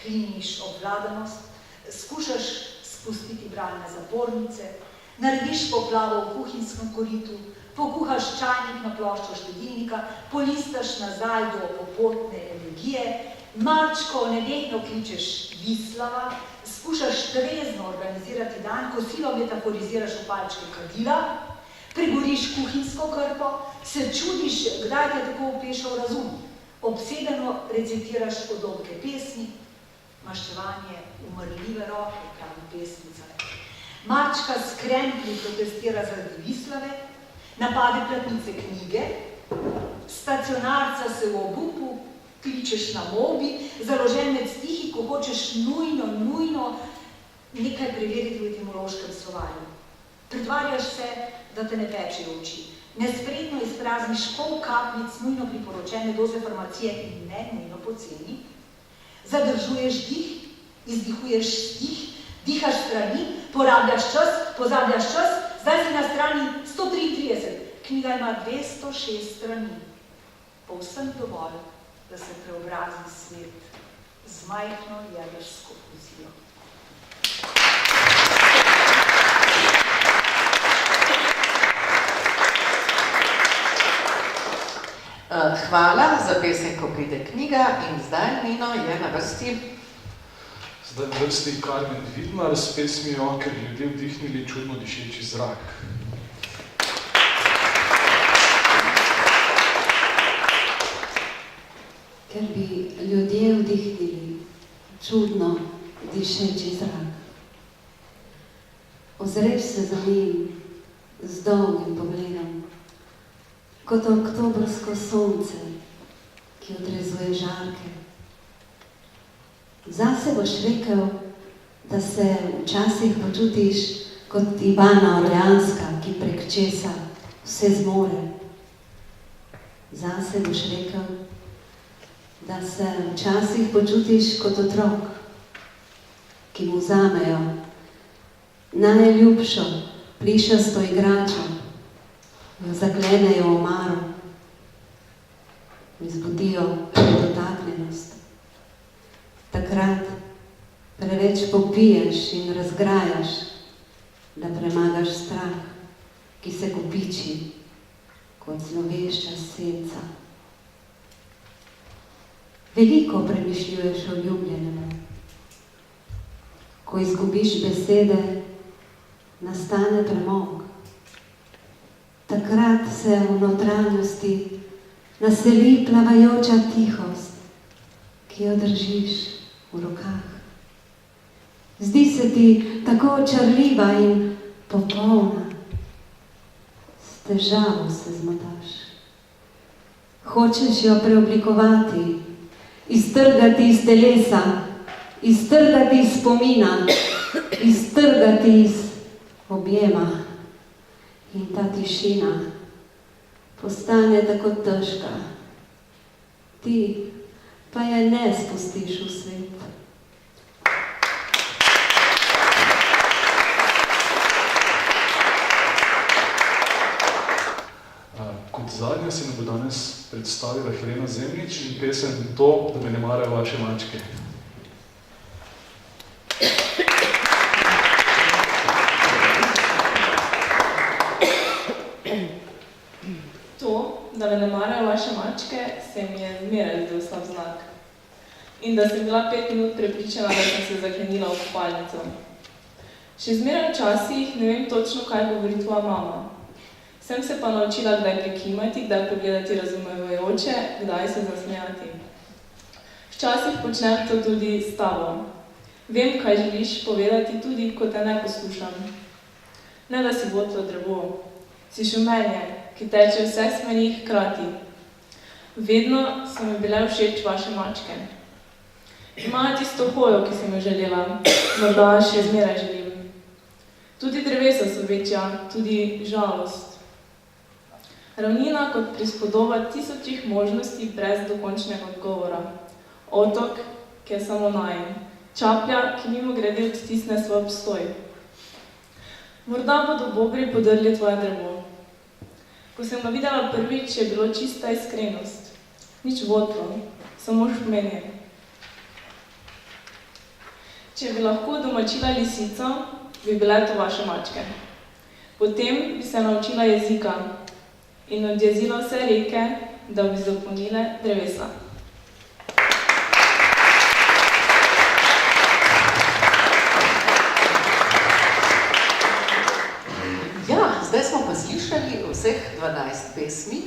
hliniš obvladanost, skušaš spustiti bralne zapornice, narediš poplavo v kuhinjskem koritu, pokuhaš čajnik na ploščo štedilnika, polistaš nazaj do popotne elegije, malčko nenehno kličeš Vislava, skušaš trezno organizirati dan, ko silo metaforiziraš v palčke kadila, prigoriš kuhinjsko krpo, se čudiš, kdaj te tako upešal razum, obsedeno recitiraš podobke pesmi, maščevanje umrljive roke, pravi pesnica. Mačka s kremplji protestira zaradi Vislave, napade platnice knjige, stacionarca se v obupu, kličeš na mobi, založen med stihi, ko hočeš nujno nekaj preveriti v etimološkem slovarju. Pretvarjaš se, da te ne pečejo oči. Nespretno izprazniš pol kapljic nujno priporočene doze farmacije in ne nujno poceni. Zadržuješ dih, izdihuješ stih, dihaš strani, porabljaš čas, pozabljaš čas, zdaj si na strani 133. Knjiga ima 206 strani. Povsem dovolj, da se preobrazi svet z majhno jedrsko fuzijo. Hvala za pesem Ko pride knjiga in zdaj, Nino, je na vrsti. Zdaj na vrsti Karmen Vidmar s pesmijo Ker ljudje vdihnili čudno dišeči zrak. Ker bi ljudje vdihnili čudno dišeči zrak. Ozreš se za njim z dolgim pogledom, kot oktobrsko sonce, ki odrezuje žarke. Zase boš rekel, da se včasih počutiš kot Ivana Orleanska, ki prek česa vse zmore. Zase boš rekel, da se včasih počutiš kot otrok, ki mu vzamejo najljubšo plišasto igračo, jo zaklenejo v omaro, izbudijo dotaknjenost. Takrat preveč popiješ in razgrajaš, da premagaš strah, ki se kopiči kot zlovešča senca. Veliko premišljuješ o ljubljenemu. Ko izgubiš besede, nastane premog. Takrat se v notranjosti naseli plavajoča tihost, ki jo držiš v rokah. Zdi se ti tako očarljiva in popolna. S težavo se zmotaš. Hočeš jo preoblikovati, iztrgati iz telesa, iztrgati iz spomina, iztrgati iz objema. In ta tišina postane tako težka. Ti pa je ne spustiš v svet. Kot zadnja si nam bo danes predstavila Helena Zemljič in pesem To, da me ne marajo vaše mačke. To, da me ne marajo vaše mačke, se mi je zmeraj zdel slab znak. In da sem bila 5 minut prepričana, da sem se zaklenila v kopalnico. Še zmeraj včasih ne vem točno, kaj govori tvoja mama. Sem se pa naučila, kdaj prikimati, kdaj pogledati razumevajoče, kdaj se zasmejati. Včasih počnem to tudi s tabo. Vem, kaj želiš povedati tudi, ko te ne poslušam. Ne, da si votlo drevo. Si šumenje, ki teče vse smeri hkrati. Vedno so mi bile všeč vaše mačke. Imajo tisto hojo, ki sem jo želela, morda še zmeraj želim. Tudi drevesa so večja, tudi žalost. Ravnina kot prispodoba tisočih možnosti brez dokončnega odgovora. Otok, ki je samo najin. Čaplja, ki mimogrede odtisne svoj obstoj. Morda bodo bobri podrli tvoje drevo. Ko sem ga videla prvič, je bilo čista iskrenost. Nič votlo, samo šumenje. Če bi lahko domačila lisico, bi bile to vaše mačke. Potem bi se naučila jezika in odjezila vse reke, da bi zapolnile drevesa. Ja, zdaj smo pa slišali vseh 12 pesmi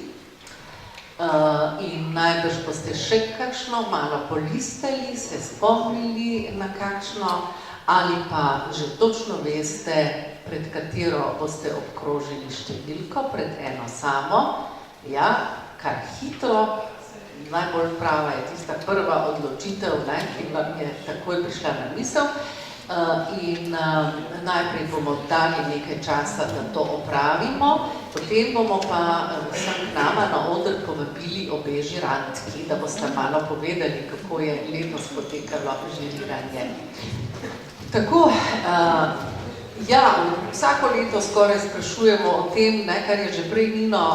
in najbrž boste še kakšno malo polistali, se spomnili na kakšno ali pa že točno veste, pred katero boste obkrožili številko, pred eno samo. Ja, kar hitro, najbolj prava je tista prva odločitev, ki vam je takoj prišla na misel. In najprej bomo dali nekaj časa, da to opravimo, potem bomo pa vsem nama na oder povabili obe žirantki, da boste malo povedali, kako je letos potekalo žiriranje. Tako, ja, vsako leto skoraj sprašujemo o tem, kar je že prej Nino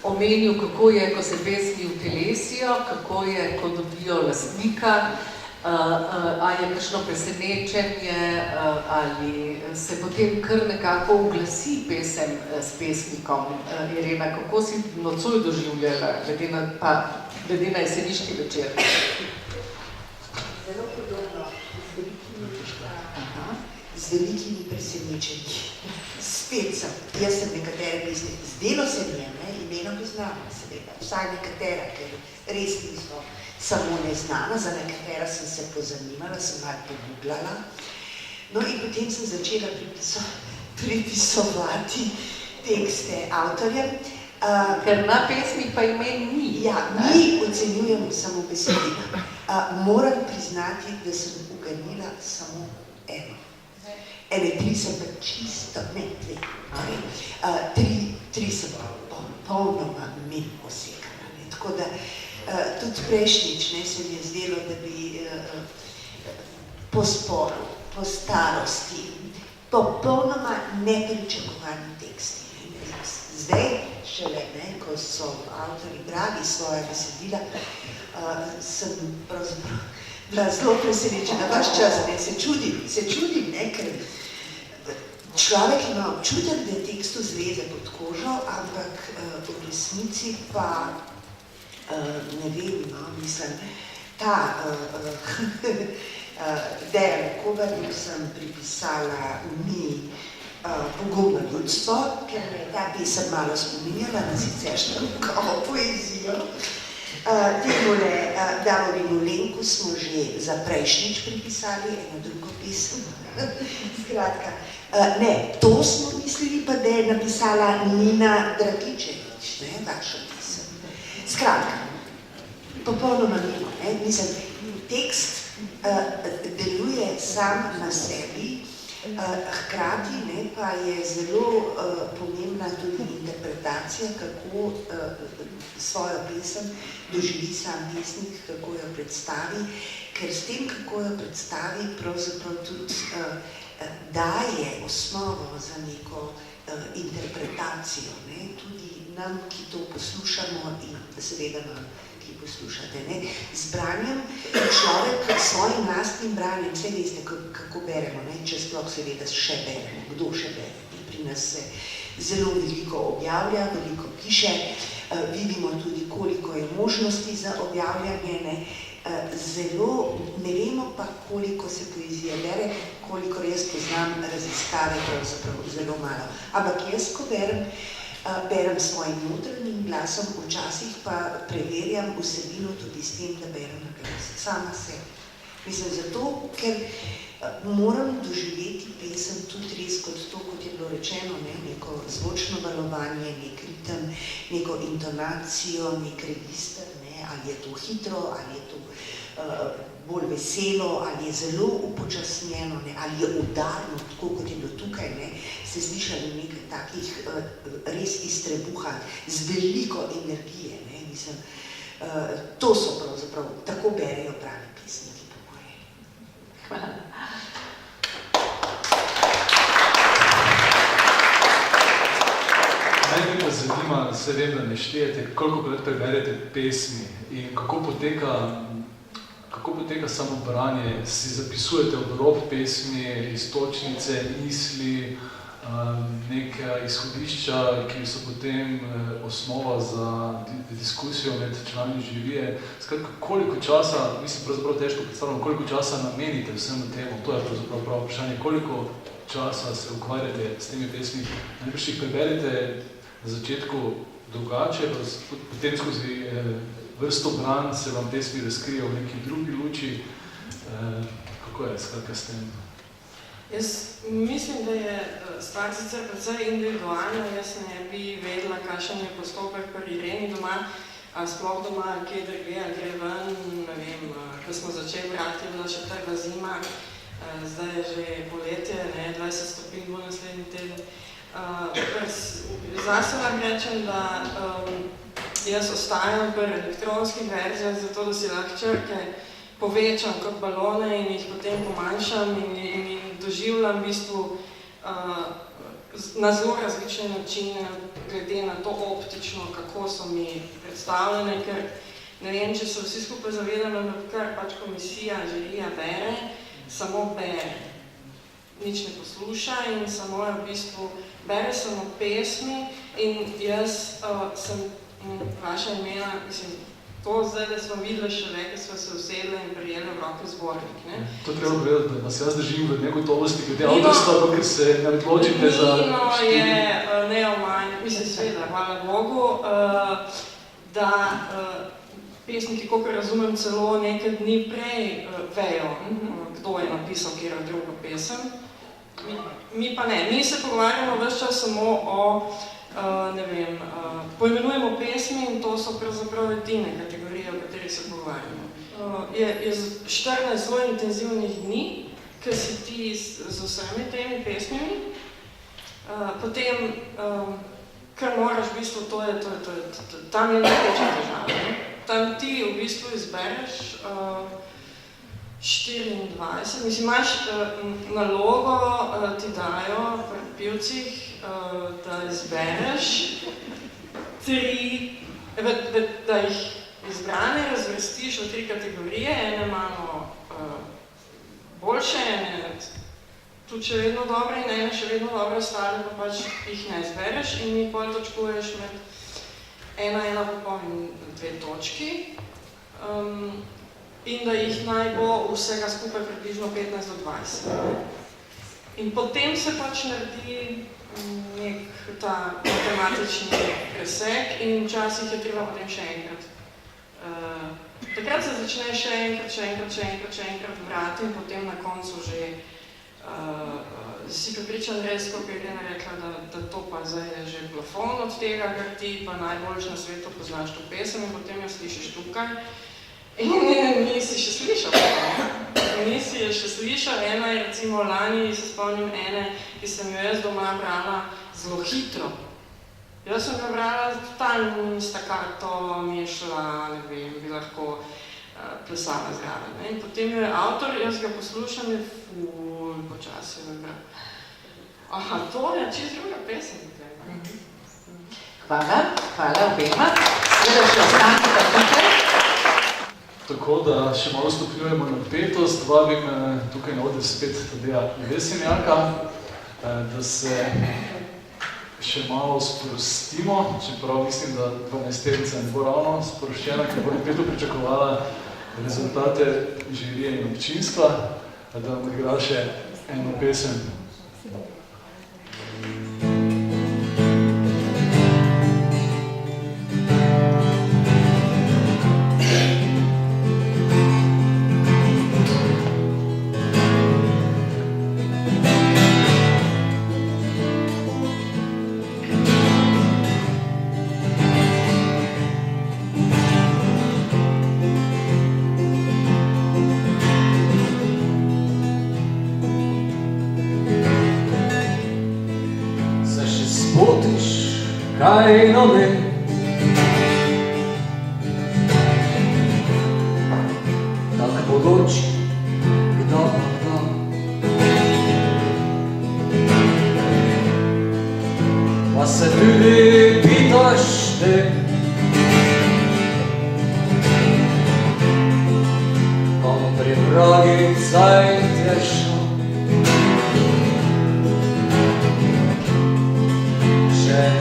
omenil, kako je, ko se pesmi utelesijo, kako je, ko dobijo lastnika, a je kakšno presenečenje, ali se potem kar nekako uglasi pesem s pesnikom. Irena, kako si nocoj doživljala, glede na jeseniški večer? Zelo podobno, z velikimi presenečenji. Spet sem, jaz sem nekatere pesmi, zdelo se mi je, imeno poznam, seveda, vsaj nekatera, ker res niso samo neznana, za nekatera sem se pozanimala, sem malo pogooglala. No in potem sem začela pripisovati tekste avtorjem. Ker na pesmi pa imen ni. Ja, mi ocenjujemo samo besedila. Moram priznati, da sem uganila samo eno. Ene 3 sem pa čisto, ne 2, 3 sem pa popolnoma mimo osekala. Tako da tudi prejšnjič se mi je zdelo, da bi po sporu, po starosti, popolnoma nepričakovani teksti. Zdaj šele, ko so avtori brali svoje besedila, sem pravzaprav bila zelo presenečena vaš čas, se čudim, ker človek ima občutek, da tekstu zleze pod kožo, ampak v resnici pa ne vem, mislim, ta Dejan Kovarnik sem pripisala mi pogumno ljudstvo, ker me je ta pesem malo spominjala na siceršnjo kao poezijo. Temule Davorinu Lenku smo že za prejšnjič pripisali eno drugo pesem. Skratka, ne, to smo mislili pa, da je napisala Nina Dragičević, vaša pesem. Skratka, popolnoma mimo, mislim, tekst deluje sam na sebi, Hkrati ne, pa je zelo pomembna tudi interpretacija, kako svojo pesem doživi sam pesnik, kako jo predstavi, ker s tem, kako jo predstavi, pravzaprav tudi daje osnovo za neko interpretacijo, ne, tudi nam, ki to poslušamo in seveda vam, ki poslušate. Ne. Z branjem človek s svojim lastnim branjem, vse veste, kako beremo, ne, če sploh seveda še beremo, kdo še bere. Pri nas se zelo veliko objavlja, veliko piše, vidimo tudi, koliko je možnosti za objavljanje, ne. Zelo, ne vemo pa, koliko se poezija bere, kolikor jaz poznam raziskave, pravzaprav zelo malo. Ampak jaz, ko berem svojim notranjim glasom, včasih pa preverjam vsebino tudi s tem, da berem na glas, sama sebe. Mislim, zato, ker moram doživeti pesem tudi res kot to, kot je bilo rečeno, ne? Neko zvočno valovanje, nek ritem, neko intonacijo, nek register, ne? Ali je to hitro, ali je to bolj veselo, ali je zelo upočasnjeno, ne? Ali je udarno, tako kot je bilo tukaj, ne? Se slišali nekaj takih res iztrebuhanj, z veliko energije, ne? Mislim, to so pravzaprav, tako berejo pravi pesniki, po moje. Hvala. Najbolj me zanima, se vem, da ne štejete, kolikokrat preberete pesmi in kako poteka samo branje, si zapisujete obrob pesmi, iztočnice, misli, neka izhodišča, ki so potem osnova za diskusijo med člani žirije. Skratka, koliko časa, mislim, pravzaprav težko predstavljam, koliko časa namenite vsemu temu, to je pravzaprav pravo vprašanje, koliko časa se ukvarjate s temi pesmi, najbrž jih preberete na začetku drugače, potem skozi vrsto branj se vam pesmi razkrijejo v neki drugi luči. Kako je, skratka, s tem? Jaz mislim, da je stvar sicer precej individualna, jaz ne bi vedela, kakšen je postopek pri Ireni doma, sploh doma, kje drugje, ali gre ven, ne vem, ko smo začeli brati, je bila še trga zima, zdaj je že poletje, ne, 20 stopinj bo naslednji teden. Zase vam rečem, da jaz ostajam pri elektronskih verzijah, zato da si lahko črke povečam kot balone in jih potem pomanjšam in doživljam v bistvu na zelo različne načine, glede na to optično, kako so mi predstavljene, ker ne vem, če so vsi skupaj zavedali, da kar pač komisija, žirija bere, samo bere. Nič ne posluša in samo je v bistvu bere samo pesmi in jaz sem vaša imena, mislim, to zdaj, da smo videli šele, ker smo se usedli in prijeli v roke zbornik, ne? To treba povedati, da vas jaz držim v negotovosti glede avtorstva, ker se ne odločite za... Nino je neomajno, mislim, seveda, hvala Bogu, da pesniki, koliko razumem, celo nekaj dni prej vejo, kdo je napisal kjer drugo pesem. Mi pa ne. Mi se pogovarjamo ves čas samo o, ne vem, poimenujemo pesmi in to so pravzaprav edine kategorije, o katerih se pogovarjamo. Je 14 zelo intenzivnih dni, ki si ti z vsemi temi pesmimi, potem, kar moraš v bistvu, tam je največja težava. Tam ti v bistvu izbereš 24, mislim, imaš nalogo, ti dajo pri pivcih, da izbereš 3, da jih izbrane razvrstiš v 3 kategorije, ene malo boljše, ene tudi še vedno dobre in ene še vedno dobre, ostale pa pač jih ne izbereš in jih pol točkuješ med 1,5 in 2 točki. In da jih naj bo vsega skupaj približno 15 do 20. In potem se pač naredi nek ta matematični presek in včasih je treba potem še enkrat. Takrat se začne še enkrat vrati in potem na koncu že si pripričan res, kot je Irena rekla, da to pa zdaj je že plafon od tega, ker ti pa najboljš na svetu poznaš to pesem in potem jo slišiš tukaj. In nisi še slišal. nisi je še slišal, ena je recimo lani, se spomnim ene, ki sem jo jaz doma brala zelo hitro. Jaz sem ga brala totalno staccato, mi je šla, ne vem, bi lahko plesala zraven. In potem jo je avtor, jaz ga poslušam, je ful, počasi me bral. Aha, to je čisto druga pesem. Hvala obema. Seveda še ostanite tukaj. Tako da še malo stopnjujemo napetost, vabim tukaj na oder spet Tadeja Vesenjaka, da se še malo sprostimo, čeprav mislim, da 12-terica ne bo ravno sproščena, ker bo napeto pričakovala rezultate žirije in občinstva, da nam igra še eno pesem. Kaj nove, tak bodoči, kdo pa kdo. Pa se tudi pitaš te, kom pri vragi cajt je šel.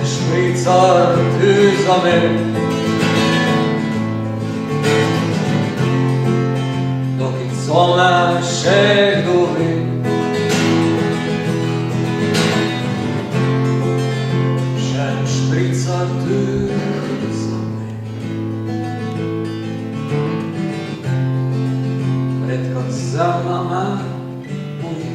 Špricar ty za me, dokaj cona še kdo ve. Še špricar ty za me. Redko zemlja me poje.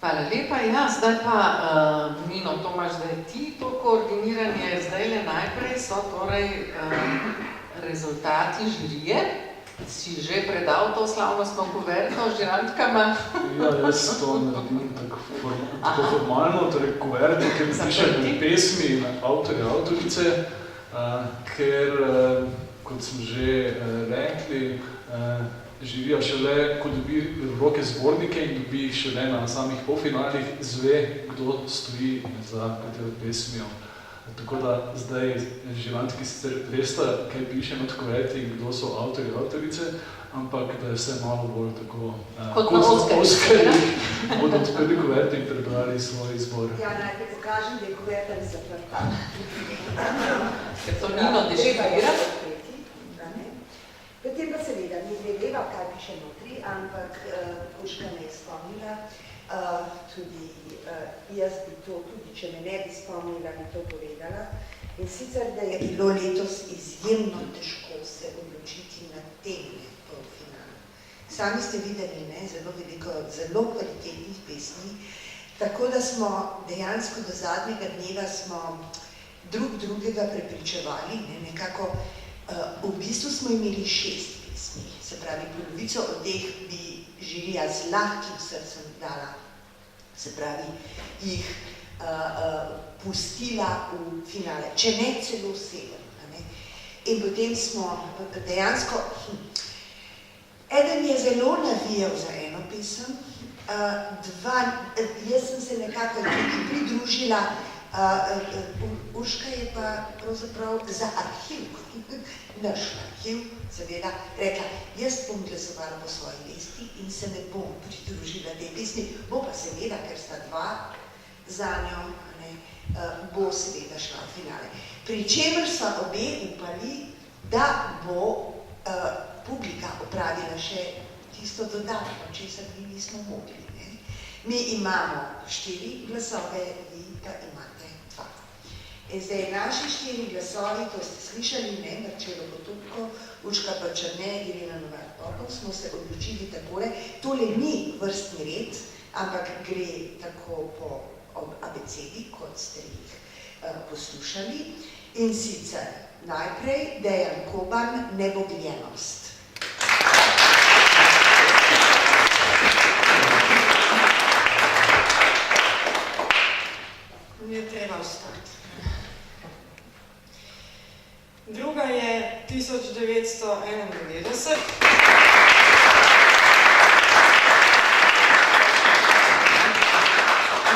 Hvala lepa. Ja, zdaj pa, Nino, to imaš zdaj ti, to koordiniranje. Zdaj le najprej so torej rezultati žirije. Si že predal to slavnostno kuverto z žirantkama? Ja, jaz to naredim tako formalno, torej kuverto, ker piše pesmi in avtorje, avtorice, ker, kot smo že rekli, žirija šele, ko dobi v roke zbornike in dobi šele na samih polfinalih, zve, kdo stoji za katero pesmijo. Tako da zdaj žirantki sicer veste, kaj piše nad kuverti in kdo so avtorji, avtorice, ampak da je vse malo bolj tako, kot na Oskarjih, bodo odprli kuverti in prebrali svoj izbor. Ja, najprej pokažem, da je kuverta zaprta. Ker to Nino dešifrira. Potem pa seveda ni vedela, kaj piše notri, ampak Puška me je spomnila, tudi jaz bi to, tudi če me ne bi spomnila, bi to povedala. In sicer, da je bilo letos izjemno težko se odločiti na tem polfinalu. Sami ste videli, ne, zelo veliko, zelo kvalitetnih pesmi, tako da smo dejansko do zadnjega dneva smo drug drugega prepričevali, ne, nekako. V bistvu smo imeli 6 pesmi, se pravi, polovico od teh bi žirija z lahkim srcem dala, se pravi, jih pustila v finale, če ne celo 7. In potem smo dejansko, eden je zelo navijal za eno pesem, jaz sem se nekako tudi pridružila Urška je pa pravzaprav za arhiv, naš arhiv, seveda, rekla, jaz bom glasovala po svoji vesti in se ne bom pridružila tej pesmi, bo pa seveda, ker sta dva za njo, bo seveda šla v finale. Pri čemer so obe upali, da bo publika opravila še tisto dodatno, česar mi nismo mogli. Mi imamo 4 glasove, vi pa imate 2. In zdaj naši 4 glasovi, to ste slišali, Marčelo Potupko, Urška Pačerne, Irena Novak-Popov, smo se odločili takole, tole ni vrstni red, ampak gre tako po abecedi, kot ste jih poslušali. In sicer najprej Dejan Koban, Nebogljenost. Je treba vstati. Druga je 1991.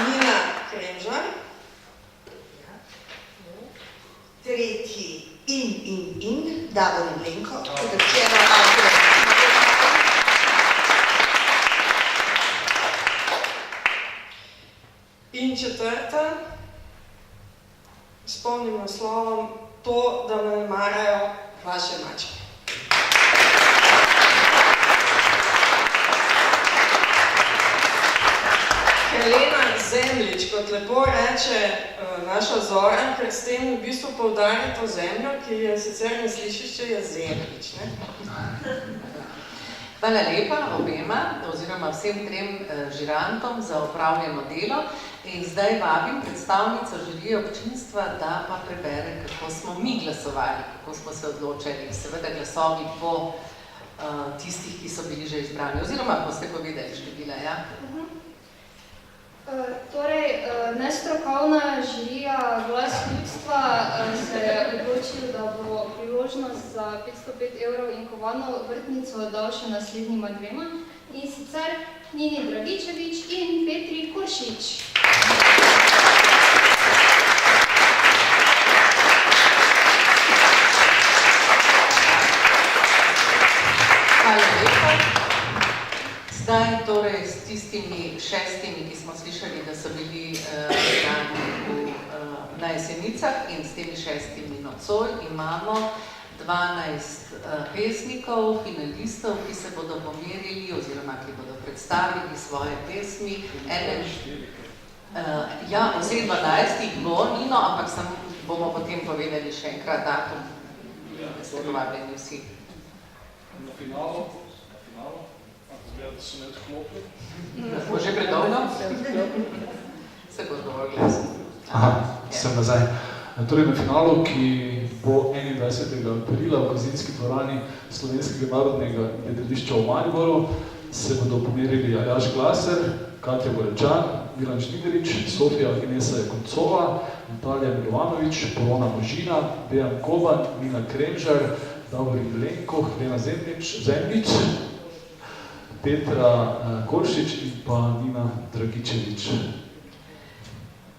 Nina Kremžar. Tretji In, Davorin Lenko, kot včeraj avtor. In četrta, s polnim naslovom, To, da me marajo vaše mačke. Helena Zemljič, kot lepo reče naša Zora, ker s tem v bistvu poudarja to zemljo, ki je sicer ne slišišče, je Zemljič. Hvala lepa obema, oziroma vsem 3 žirantom za opravljeno delo. In zdaj vabim predstavnico žirije občinstva, da pa prebere, kako smo mi glasovali, kako smo se odločili. Seveda glasovi po tistih, ki so bili že izbrani. Oziroma, ko ste povedali števila, ja? Torej, nestrokovna žirija Glas ljudstva se je odločila, da bo priložnost za 505 € in kovano vrtnico dal še naslednjima 2, in sicer Nini Dragičevič in Petri Kuršič. Hvala lepa. Zdaj torej s tistimi 6, ki smo slišali, da so bili na Jesenicah, in s temi 6 nocoj imamo 12 pesnikov, finalistov, ki se bodo pomerili oziroma ki bodo predstavili svoje pesmi. Ja, vseh 12 bo, Nino, ampak bomo potem povedali še enkrat datum, da ste povabljeni vsi. Na finalu, da so me odklopili. Bo že predolgo? Se bo dovolj glasno. Aha, sem nazaj. Torej na finalu, ki bo 21. aprila v Kazinski dvorani Slovenskega narodnega gledališča v Mariboru, se bodo pomerili Aljaž Glaser, Katja Gorečan, Milan Žniderič, Sofija Agnesa Koncova, Natalija Milovanovič, Polona Možina, Dejan Koban, Nina Kremžar, Davorin Lenko, Helena Zemljič, Petra Koršič in pa Nina Dragičevič.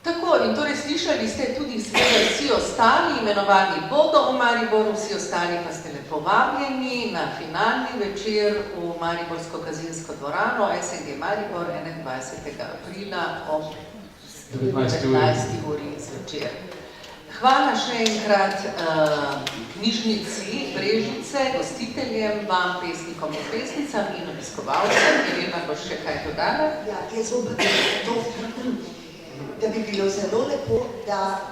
Tako, in torej slišali ste tudi vsi ostali, imenovani bodo v Mariboru, vsi ostali pa ste lepo vabljeni na finalni večer v Mariborsko kazinsko dvorano SNG Maribor 21. aprila ob 19. uri zvečer. Hvala še enkrat knjižnici Brežice, gostiteljem, vam, pesnikom in pesnicam in obiskovalcem. Irena, boš še kaj dodala? Ja, jaz bom pa to, da bi bilo zelo lepo, da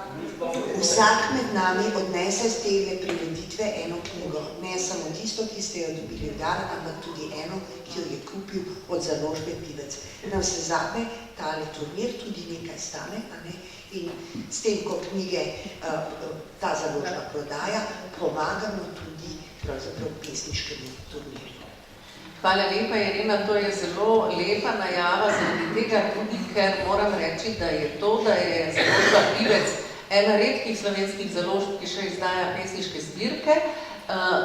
vsak med nami odnese z te prireditve eno knjigo. Ne samo tisto, ki ste jo dobili v dar, ampak tudi eno, ki jo je kupil od založbe Pivec. Na vse zadnje, tale turnir tudi nekaj stane, in s tem, ko knjige ta založba prodaja, pomagamo tudi pravzaprav pesniškemu turnirju. Hvala lepa, Irena, to je zelo lepa najava, zaradi tega tudi, ker moram reči, da je to, da je založba Pivec ena redkih slovenskih založb, ki še izdaja pesniške zbirke,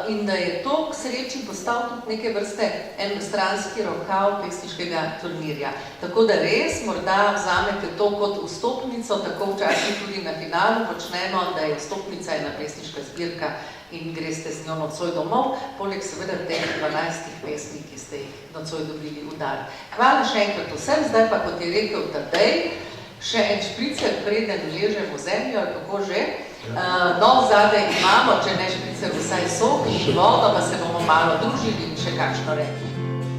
in da je to k sreči postal tudi neke vrste enostranski rokav pesniškega turnirja. Tako da res morda vzamete to kot vstopnico, tako včasih tudi na finalu počnemo, da je vstopnica ena pesniška zbirka in greste z njo nocoj domov, poleg seveda teh 12 pesmi, ki ste jih nocoj dobili v dar. Hvala še enkrat vsem, zdaj pa, kot je rekel Tadej, še en špricer, preden ležem v zemljo, ali kako že. No, zadaj imamo, če ne špricer, vsaj sok in vodo, pa se bomo malo družili in še kakšno rekli.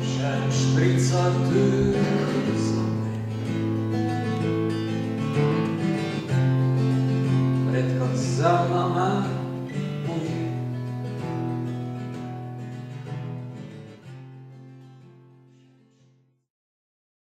Še en špricer ti pred koncertama